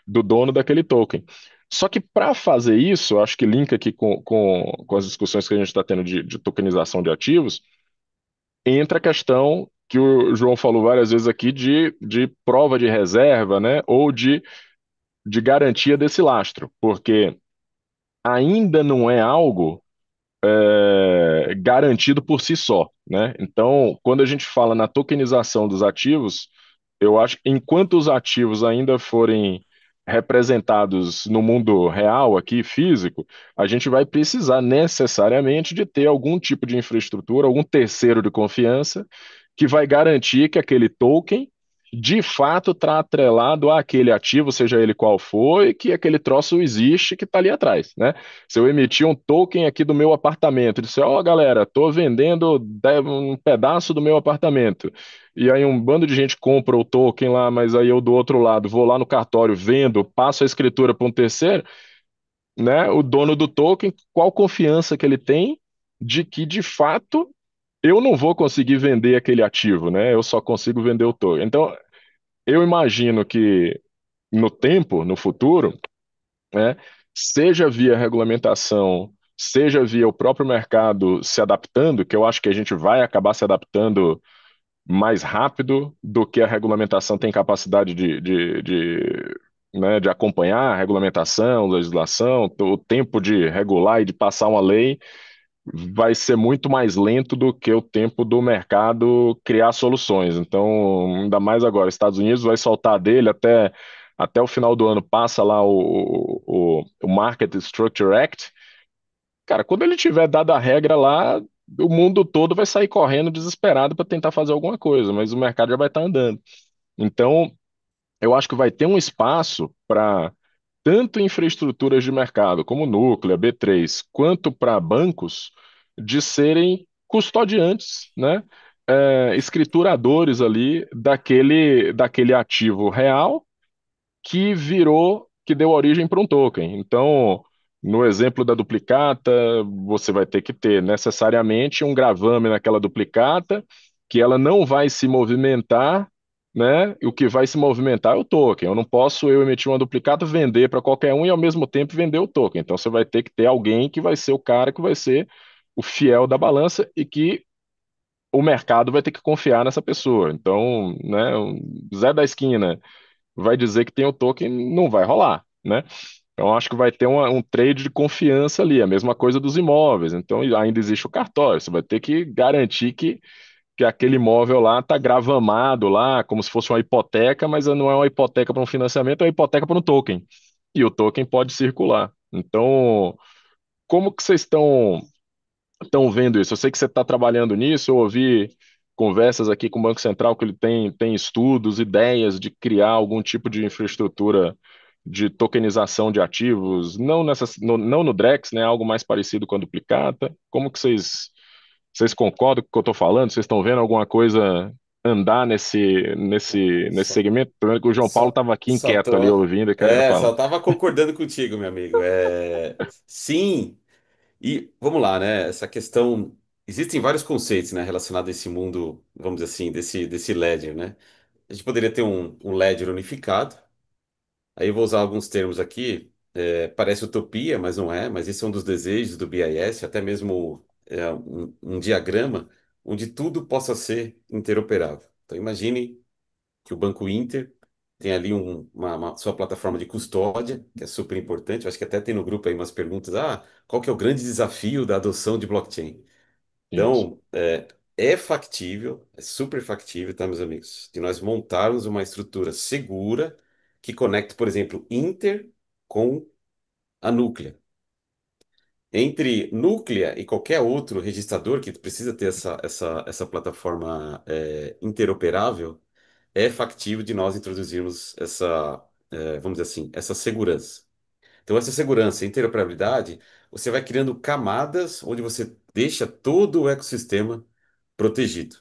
do dono daquele token. Só que para fazer isso, eu acho que linka aqui com as discussões que a gente está tendo de tokenização de ativos, entra a questão que o João falou várias vezes aqui de prova de reserva, né, ou de garantia desse lastro, porque ainda não é algo garantido por si só, né? Então, quando a gente fala na tokenização dos ativos, eu acho que enquanto os ativos ainda forem representados no mundo real, aqui físico, a gente vai precisar necessariamente de ter algum tipo de infraestrutura, algum terceiro de confiança que vai garantir que aquele token de fato está atrelado àquele ativo, seja ele qual for, e que aquele troço existe que está ali atrás, né? Se eu emitir um token aqui do meu apartamento, e disser, ó, galera, tô vendendo um pedaço do meu apartamento. E aí um bando de gente compra o token lá, mas aí eu do outro lado vou lá no cartório, vendo, passo a escritura para um terceiro, né? O dono do token, qual confiança que ele tem de que de fato eu não vou conseguir vender aquele ativo, né? Eu só consigo vender o token. Então, eu imagino que no tempo, no futuro, né? Seja via regulamentação, seja via o próprio mercado se adaptando, que eu acho que a gente vai acabar se adaptando mais rápido do que a regulamentação tem capacidade de acompanhar a regulamentação, legislação, o tempo de regular e de passar uma lei vai ser muito mais lento do que o tempo do mercado criar soluções. Então, ainda mais agora, Estados Unidos vai soltar dele até o final do ano, passa lá o Market Structure Act. Cara, quando ele tiver dado a regra lá, o mundo todo vai sair correndo desesperado para tentar fazer alguma coisa, mas o mercado já vai estar andando. Então, eu acho que vai ter um espaço para tanto infraestruturas de mercado, como Núclea, B3, quanto para bancos, de serem custodiantes, né? Escrituradores ali daquele ativo real que virou, que deu origem para um token. Então, no exemplo da duplicata, você vai ter que ter necessariamente um gravame naquela duplicata, que ela não vai se movimentar, né? E o que vai se movimentar é o token. Eu não posso emitir uma duplicata, vender para qualquer um e ao mesmo tempo vender o token. Então, você vai ter que ter alguém que vai ser o cara que vai ser o fiel da balança e que o mercado vai ter que confiar nessa pessoa. Então, né, o Zé da esquina vai dizer que tem o token, não vai rolar, né? Então, acho que vai ter um trade de confiança ali, a mesma coisa dos imóveis. Então, ainda existe o cartório, você vai ter que garantir que aquele imóvel lá está gravamado lá, como se fosse uma hipoteca, mas não é uma hipoteca para um financiamento, é uma hipoteca para um token. E o token pode circular. Então, como que vocês estão vendo isso? Eu sei que você está trabalhando nisso, eu ouvi conversas aqui com o Banco Central que ele tem estudos, ideias de criar algum tipo de infraestrutura de tokenização de ativos, não no Drex, né, algo mais parecido com a duplicata. Como que vocês concordam com o que eu estou falando? Vocês estão vendo alguma coisa andar nesse Só, segmento? Tô vendo que o João Paulo só, estava aqui só inquieto ali tô, ouvindo e querendo só falar. tava concordando contigo, meu amigo. Sim. E vamos lá, né? Essa questão. Existem vários conceitos, né, relacionados a esse mundo, vamos dizer assim, desse ledger, né? A gente poderia ter um ledger unificado. Aí eu vou usar alguns termos aqui. Parece utopia, mas não é. Mas esse é um dos desejos do BIS, até mesmo um diagrama onde tudo possa ser interoperável. Então imagine que o Banco Inter tem ali uma sua plataforma de custódia, que é super importante. Eu acho que até tem no grupo aí umas perguntas. Ah, qual que é o grande desafio da adoção de blockchain? Isso. Então, é factível, é super factível, tá, meus amigos, de nós montarmos uma estrutura segura que conecte, por exemplo, Inter com a Núclea. Entre Núclea e qualquer outro registrador que precisa ter essa plataforma interoperável, é factível de nós introduzirmos vamos dizer assim, essa segurança. Então, essa segurança e interoperabilidade, você vai criando camadas onde você deixa todo o ecossistema protegido.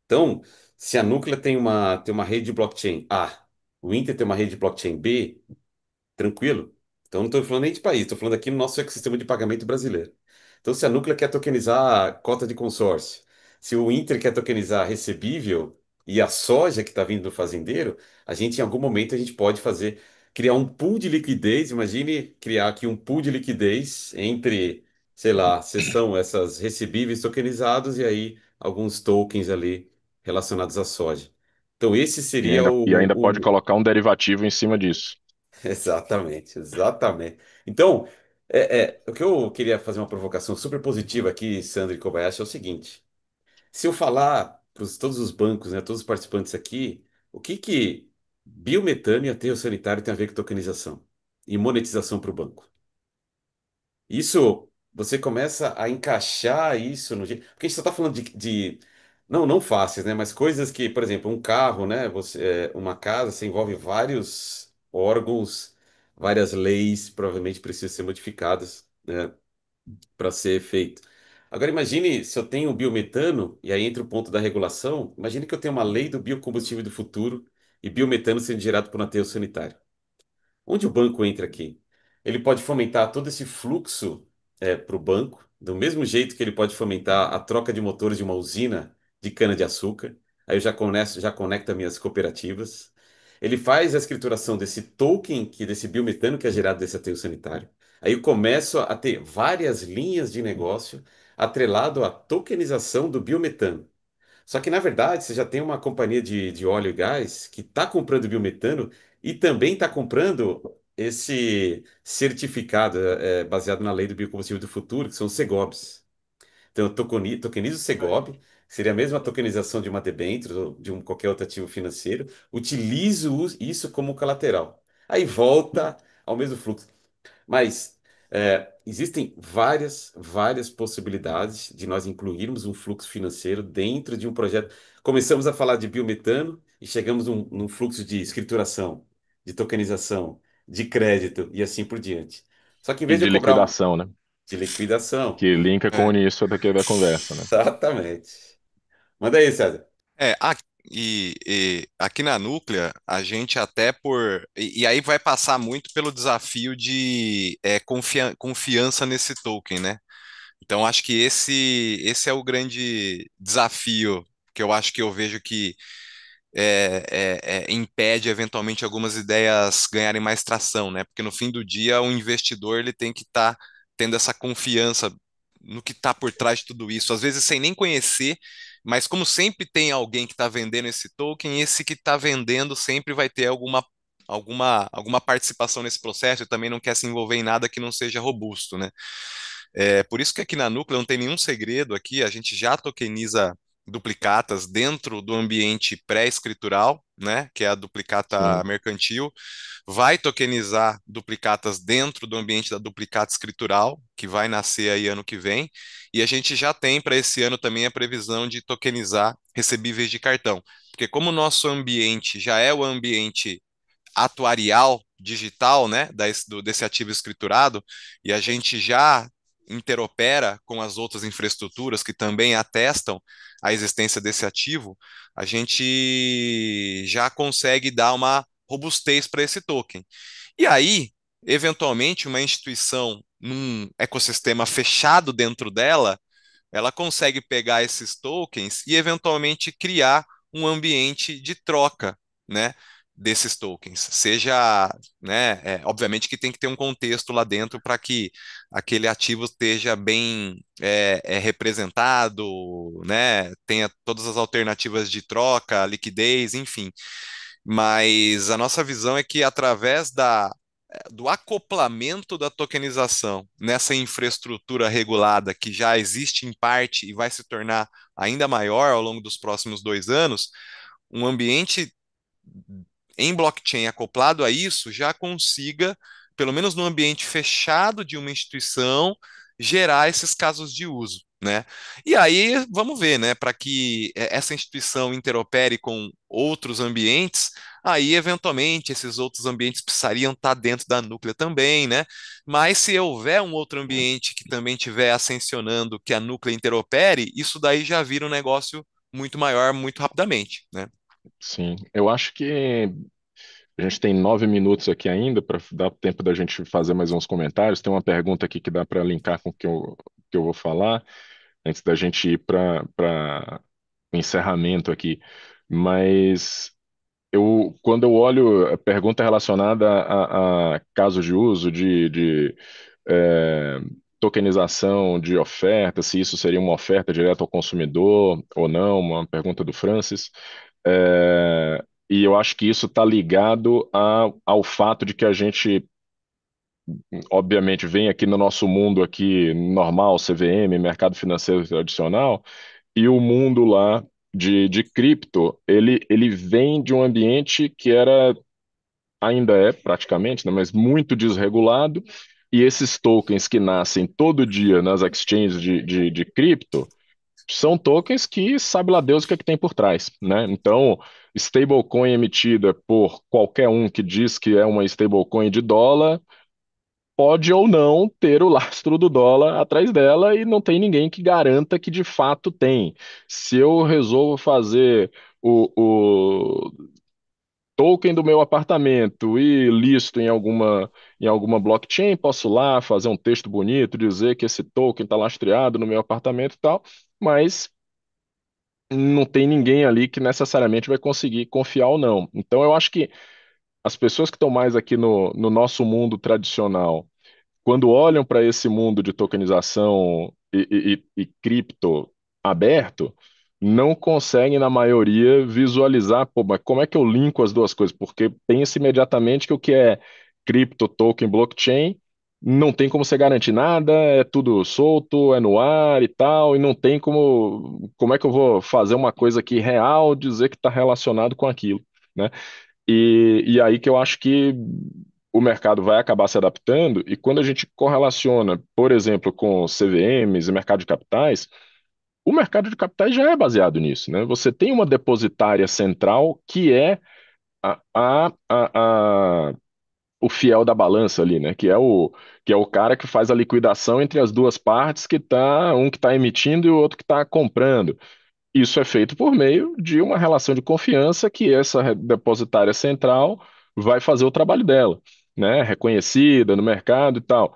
Então, se a Núclea tem uma rede de blockchain A, o Inter tem uma rede de blockchain B, tranquilo. Então, não estou falando nem de país, estou falando aqui no nosso ecossistema de pagamento brasileiro. Então, se a Núclea quer tokenizar a cota de consórcio, se o Inter quer tokenizar recebível e a soja que está vindo do fazendeiro, em algum momento, a gente pode criar um pool de liquidez. Imagine criar aqui um pool de liquidez entre, sei lá, sessão, essas recebíveis tokenizados e aí alguns tokens ali relacionados à soja. Então, esse seria E ainda pode colocar um derivativo em cima disso. Exatamente, exatamente. Então, o que eu queria fazer uma provocação super positiva aqui, Sandro e Kobayashi, é o seguinte: se eu falar para todos os bancos, né, todos os participantes aqui, o que que biometano e aterro sanitário tem a ver com tokenização e monetização para o banco? Isso, você começa a encaixar isso no jeito. Porque a gente só está falando não fáceis, né? Mas coisas que, por exemplo, um carro, né? Uma casa, você envolve vários órgãos, várias leis, provavelmente precisam ser modificadas, né? Para ser feito. Agora, imagine se eu tenho o biometano, e aí entra o ponto da regulação. Imagine que eu tenho uma lei do biocombustível do futuro e biometano sendo gerado por um aterro sanitário. Onde o banco entra aqui? Ele pode fomentar todo esse fluxo para o banco, do mesmo jeito que ele pode fomentar a troca de motores de uma usina de cana-de-açúcar. Aí eu já conecto minhas cooperativas. Ele faz a escrituração desse token, desse biometano que é gerado desse aterro sanitário. Aí eu começo a ter várias linhas de negócio atrelado à tokenização do biometano. Só que, na verdade, você já tem uma companhia de óleo e gás que está comprando biometano e também está comprando esse certificado baseado na lei do biocombustível do futuro, que são os Segobs. Então, eu tokenizo o Segob, que seria a mesma tokenização de uma debênture ou de qualquer outro ativo financeiro, utilizo isso como colateral. Aí volta ao mesmo fluxo. Mas existem várias possibilidades de nós incluirmos um fluxo financeiro dentro de um projeto. Começamos a falar de biometano e chegamos num fluxo de escrituração, de tokenização, de crédito e assim por diante. Só que em E vez de de eu cobrar liquidação, né? de liquidação, Que linka com o É, início daqui da conversa, né? exatamente. Manda aí, César. é, a- e aqui na Núclea, a gente até e aí vai passar muito pelo desafio de confiança nesse token, né? Então, acho que esse é o grande desafio que eu acho que eu vejo que impede eventualmente algumas ideias ganharem mais tração, né? Porque no fim do dia, o investidor ele tem que estar tendo essa confiança no que está por trás de tudo isso, às vezes sem nem conhecer, mas como sempre tem alguém que está vendendo esse token, esse que está vendendo sempre vai ter alguma participação nesse processo e também não quer se envolver em nada que não seja robusto, né? Por isso que aqui na Núclea não tem nenhum segredo aqui, a gente já tokeniza duplicatas dentro do ambiente pré-escritural, né, que é a duplicata Sim. mercantil, vai tokenizar duplicatas dentro do ambiente da duplicata escritural, que vai nascer aí ano que vem, e a gente já tem para esse ano também a previsão de tokenizar recebíveis de cartão, porque como o nosso ambiente já é o ambiente atuarial digital, né, desse ativo escriturado, e a gente já interopera com as outras infraestruturas que também atestam a existência desse ativo, a gente já consegue dar uma robustez para esse token. E aí, eventualmente, uma instituição num ecossistema fechado dentro dela, ela consegue pegar esses tokens e eventualmente criar um ambiente de troca, né, desses tokens. Seja, né, obviamente que tem que ter um contexto lá dentro para que aquele ativo esteja bem representado, né, tenha todas as alternativas de troca, liquidez, enfim. mas a nossa visão é que através do acoplamento da tokenização nessa infraestrutura regulada que já existe em parte e vai se tornar ainda maior ao longo dos próximos 2 anos, um ambiente em blockchain acoplado a isso já consiga, pelo menos no ambiente fechado de uma instituição, gerar esses casos de uso, né? E aí vamos ver, né, para que essa instituição interopere com outros ambientes, aí eventualmente esses outros ambientes precisariam estar dentro da Núclea também, né? Mas se houver um outro ambiente que também estiver ascensionando que a Núclea interopere, isso daí já vira um negócio muito maior muito rapidamente, né? Sim, eu acho que a gente tem 9 minutos aqui ainda para dar tempo da gente fazer mais uns comentários. Tem uma pergunta aqui que dá para linkar com o que eu vou falar antes da gente ir para o encerramento aqui. Mas quando eu olho a pergunta relacionada a casos de uso de tokenização de oferta, se isso seria uma oferta direta ao consumidor ou não, uma pergunta do Francis. E eu acho que isso está ligado ao fato de que a gente, obviamente, vem aqui no nosso mundo aqui normal, CVM, mercado financeiro tradicional, e o mundo lá de cripto, ele vem de um ambiente que ainda é praticamente, né, mas muito desregulado, e esses tokens que nascem todo dia nas exchanges de cripto, são tokens que sabe lá Deus o que é que tem por trás, né? Então, stablecoin emitida por qualquer um que diz que é uma stablecoin de dólar, pode ou não ter o lastro do dólar atrás dela e não tem ninguém que garanta que de fato tem. Se eu resolvo fazer o token do meu apartamento e listo em alguma blockchain, posso lá fazer um texto bonito, dizer que esse token está lastreado no meu apartamento e tal, mas não tem ninguém ali que necessariamente vai conseguir confiar ou não. Então, eu acho que as pessoas que estão mais aqui no nosso mundo tradicional, quando olham para esse mundo de tokenização e cripto aberto, não conseguem, na maioria, visualizar, pô, mas como é que eu linko as duas coisas? Porque pensa imediatamente que o que é cripto, token, blockchain, não tem como você garantir nada, é tudo solto, é no ar e tal, e não tem como é que eu vou fazer uma coisa aqui real, dizer que está relacionado com aquilo, né? E aí que eu acho que o mercado vai acabar se adaptando, e quando a gente correlaciona, por exemplo, com CVMs e mercado de capitais, o mercado de capitais já é baseado nisso, né? Você tem uma depositária central que é a, a, a, a- o fiel da balança ali, né? Que é o cara que faz a liquidação entre as duas partes, um que está emitindo e o outro que está comprando. Isso é feito por meio de uma relação de confiança que essa depositária central vai fazer o trabalho dela, né? Reconhecida no mercado e tal.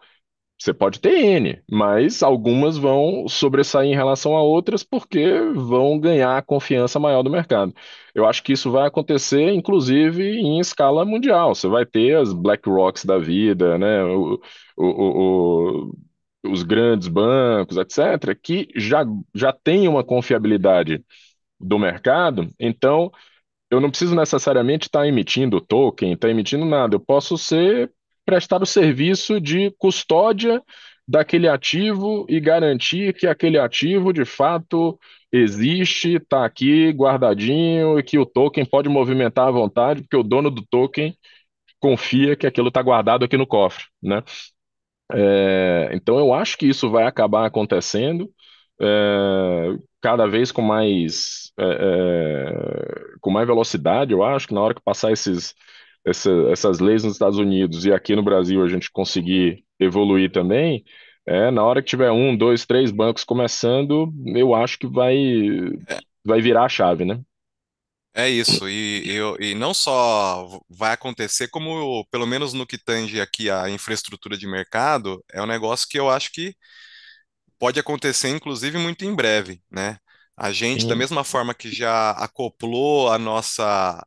Você pode ter N, mas algumas vão sobressair em relação a outras porque vão ganhar a confiança maior do mercado. Eu acho que isso vai acontecer, inclusive, em escala mundial. Você vai ter as BlackRocks da vida, né? Os grandes bancos, etc., que já têm uma confiabilidade do mercado, então eu não preciso necessariamente estar emitindo token, estar emitindo nada. Eu posso prestar o serviço de custódia daquele ativo e garantir que aquele ativo de fato existe, está aqui guardadinho e que o token pode movimentar à vontade, porque o dono do token confia que aquilo está guardado aqui no cofre, né? Então eu acho que isso vai acabar acontecendo cada vez com mais velocidade. Eu acho que na hora que passar essas leis nos Estados Unidos e aqui no Brasil a gente conseguir evoluir também, na hora que tiver um, dois, três bancos começando, eu acho que vai virar a chave, né? É isso, e não só vai acontecer, como pelo menos no que tange aqui a infraestrutura de mercado, é um negócio que eu acho que pode acontecer, inclusive, muito em breve, né? A gente, da Sim, mesma forma que já acoplou a nossa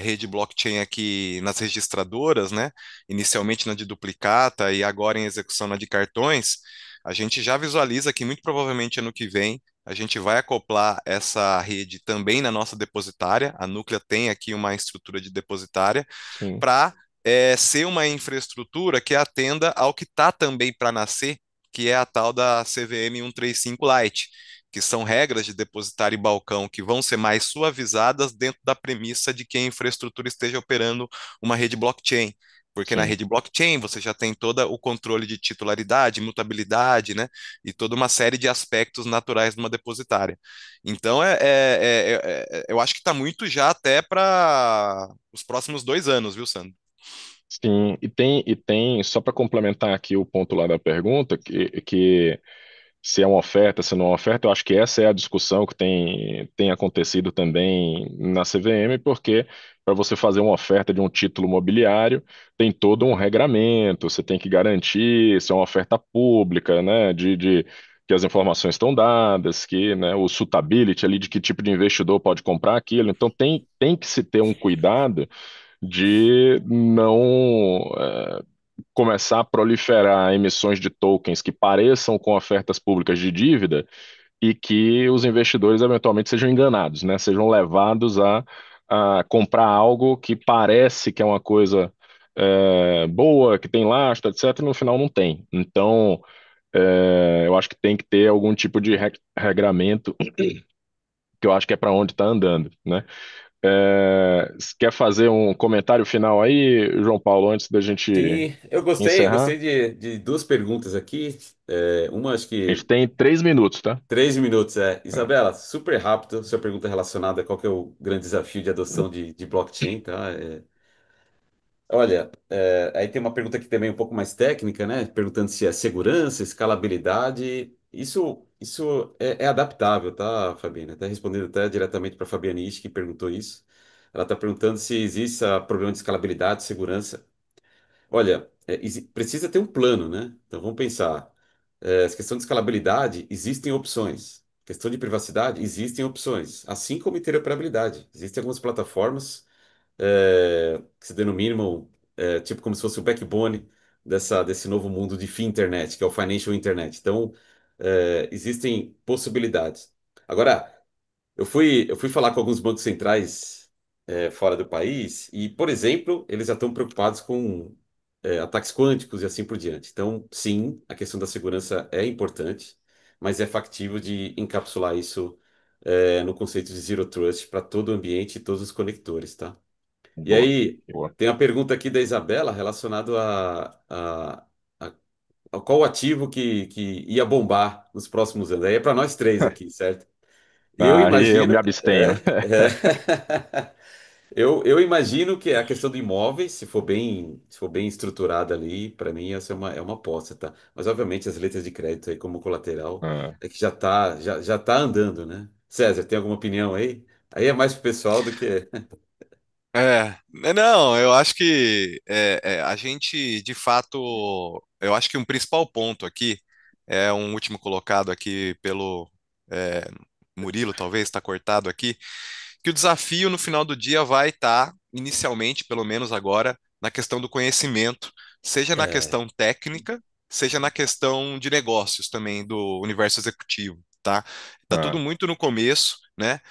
rede blockchain aqui nas registradoras, né? Inicialmente na de duplicata e agora em execução na de cartões, a gente já visualiza que muito provavelmente ano que vem a gente vai acoplar essa rede também na nossa depositária. A Núclea tem aqui uma estrutura de depositária Sim, para ser uma infraestrutura que atenda ao que está também para nascer, que é a tal da CVM 135 Lite, que são regras de depositário e balcão que vão ser mais suavizadas dentro da premissa de que a infraestrutura esteja operando uma rede blockchain. Porque na sim. rede blockchain você já tem todo o controle de titularidade, mutabilidade, né? E toda uma série de aspectos naturais de uma depositária. Então, eu acho que está muito já até para os próximos 2 anos, viu, Sandro? Sim, e tem, só para complementar aqui o ponto lá da pergunta, que se é uma oferta, se não é uma oferta, eu acho que essa é a discussão que tem acontecido também na CVM, porque para você fazer uma oferta de um título mobiliário, tem todo um regramento, você tem que garantir se é uma oferta pública, né, de que as informações estão dadas, que, né, o suitability ali de que tipo de investidor pode comprar aquilo. Então tem que se ter um cuidado de não começar a proliferar emissões de tokens que pareçam com ofertas públicas de dívida e que os investidores eventualmente sejam enganados, né? Sejam levados a comprar algo que parece que é uma coisa boa, que tem lastro, etc., e no final não tem. Então, eu acho que tem que ter algum tipo de regramento, que eu acho que é para onde está andando, né? Quer fazer um comentário final aí, João Paulo, antes da gente Sim, eu gostei, encerrar? gostei de duas perguntas aqui. Uma, acho A gente que tem 3 minutos, tá? 3 minutos. É. Isabela, super rápido, sua pergunta relacionada a qual que é o grande desafio de adoção de blockchain, tá? Olha, aí tem uma pergunta aqui também um pouco mais técnica, né? Perguntando se é segurança, escalabilidade. Isso é adaptável, tá, Fabiana? Até respondendo até diretamente para a Fabiana Isch, que perguntou isso. Ela está perguntando se existe problema de escalabilidade, segurança. Olha, precisa ter um plano, né? Então vamos pensar. Essa questão de escalabilidade, existem opções. Questão de privacidade, existem opções. Assim como interoperabilidade. Existem algumas plataformas que se denominam tipo como se fosse o backbone desse novo mundo de internet, que é o financial internet. Então, existem possibilidades. Agora, eu fui falar com alguns bancos centrais fora do país e, por exemplo, eles já estão preocupados com ataques quânticos e assim por diante. Então, sim, a questão da segurança é importante, mas é factível de encapsular isso no conceito de Zero Trust para todo o ambiente e todos os conectores, tá? E Boa, aí, boa. tem a pergunta aqui da Isabela relacionado a qual ativo que ia bombar nos próximos anos. Aí é para nós três aqui, certo? Eu Aí eu me imagino, abstenho. eu imagino que a questão de imóveis, se for bem estruturada ali, para mim essa é uma aposta, tá? Mas obviamente as letras de crédito aí como colateral Ah, é que já tá andando, né? César, tem alguma opinião aí? Aí é mais pro pessoal do que. Não, eu acho que a gente, de fato, eu acho que um principal ponto aqui é um último colocado aqui pelo é, Murilo, talvez, está cortado aqui, que o desafio no final do dia vai estar, inicialmente, pelo menos agora, na questão do conhecimento, seja na É, questão técnica, seja na questão de negócios também do universo executivo, tá? Tá tudo ah, muito no começo, né?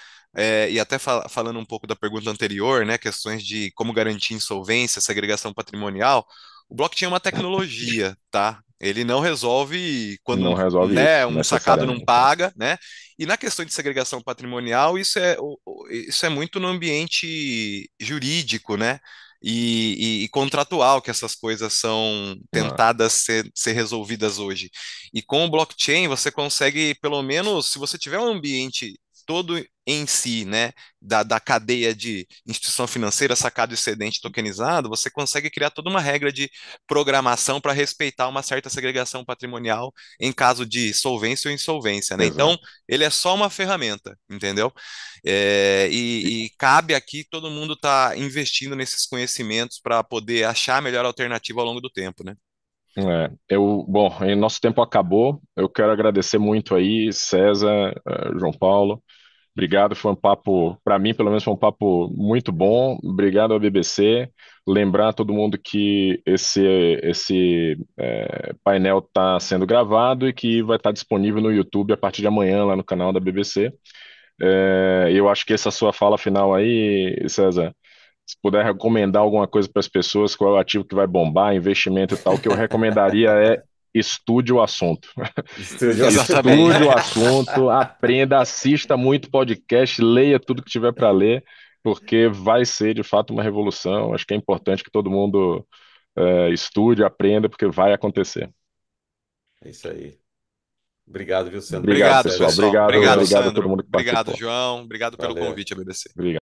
E até falando um pouco da pergunta anterior, né, questões de como garantir insolvência, segregação patrimonial, o blockchain é uma tecnologia, tá? Ele não resolve não quando, resolve né, isso, um sacado não necessariamente. paga, né? E na questão de segregação patrimonial, isso é muito no ambiente jurídico, né? E contratual que essas coisas são Ah, tentadas ser resolvidas hoje. E com o blockchain, você consegue, pelo menos, se você tiver um ambiente todo em si, né, da cadeia de instituição financeira, sacado excedente tokenizado, você consegue criar toda uma regra de programação para respeitar uma certa segregação patrimonial em caso de solvência ou insolvência, né? Então, exato. ele é só uma ferramenta, entendeu? E cabe aqui todo mundo estar investindo nesses conhecimentos para poder achar a melhor alternativa ao longo do tempo, né? Bom, nosso tempo acabou. Eu quero agradecer muito aí, César, João Paulo. Obrigado, foi um papo, para mim, pelo menos, foi um papo muito bom. Obrigado ao BBC. Lembrar a todo mundo que esse painel está sendo gravado e que vai estar disponível no YouTube a partir de amanhã, lá no canal da BBC. Eu acho que essa sua fala final aí, César, se puder recomendar alguma coisa para as pessoas, qual é o ativo que vai bombar, investimento e tal, o que eu recomendaria é estude o assunto. Estúdio Exatamente. Estude o assunto, aprenda, assista muito podcast, leia tudo que tiver para ler, porque vai ser de fato uma revolução. Acho que é importante que todo mundo estude, aprenda, porque vai acontecer. É isso aí. Obrigado, viu, Sandro? Obrigado, Obrigado, Obrigado, pessoal. César. pessoal. Obrigado, Obrigado, Valeu. obrigado a todo Sandro. mundo que Obrigado, participou. João. Obrigado pelo Valeu. convite, a BBC. Obrigado.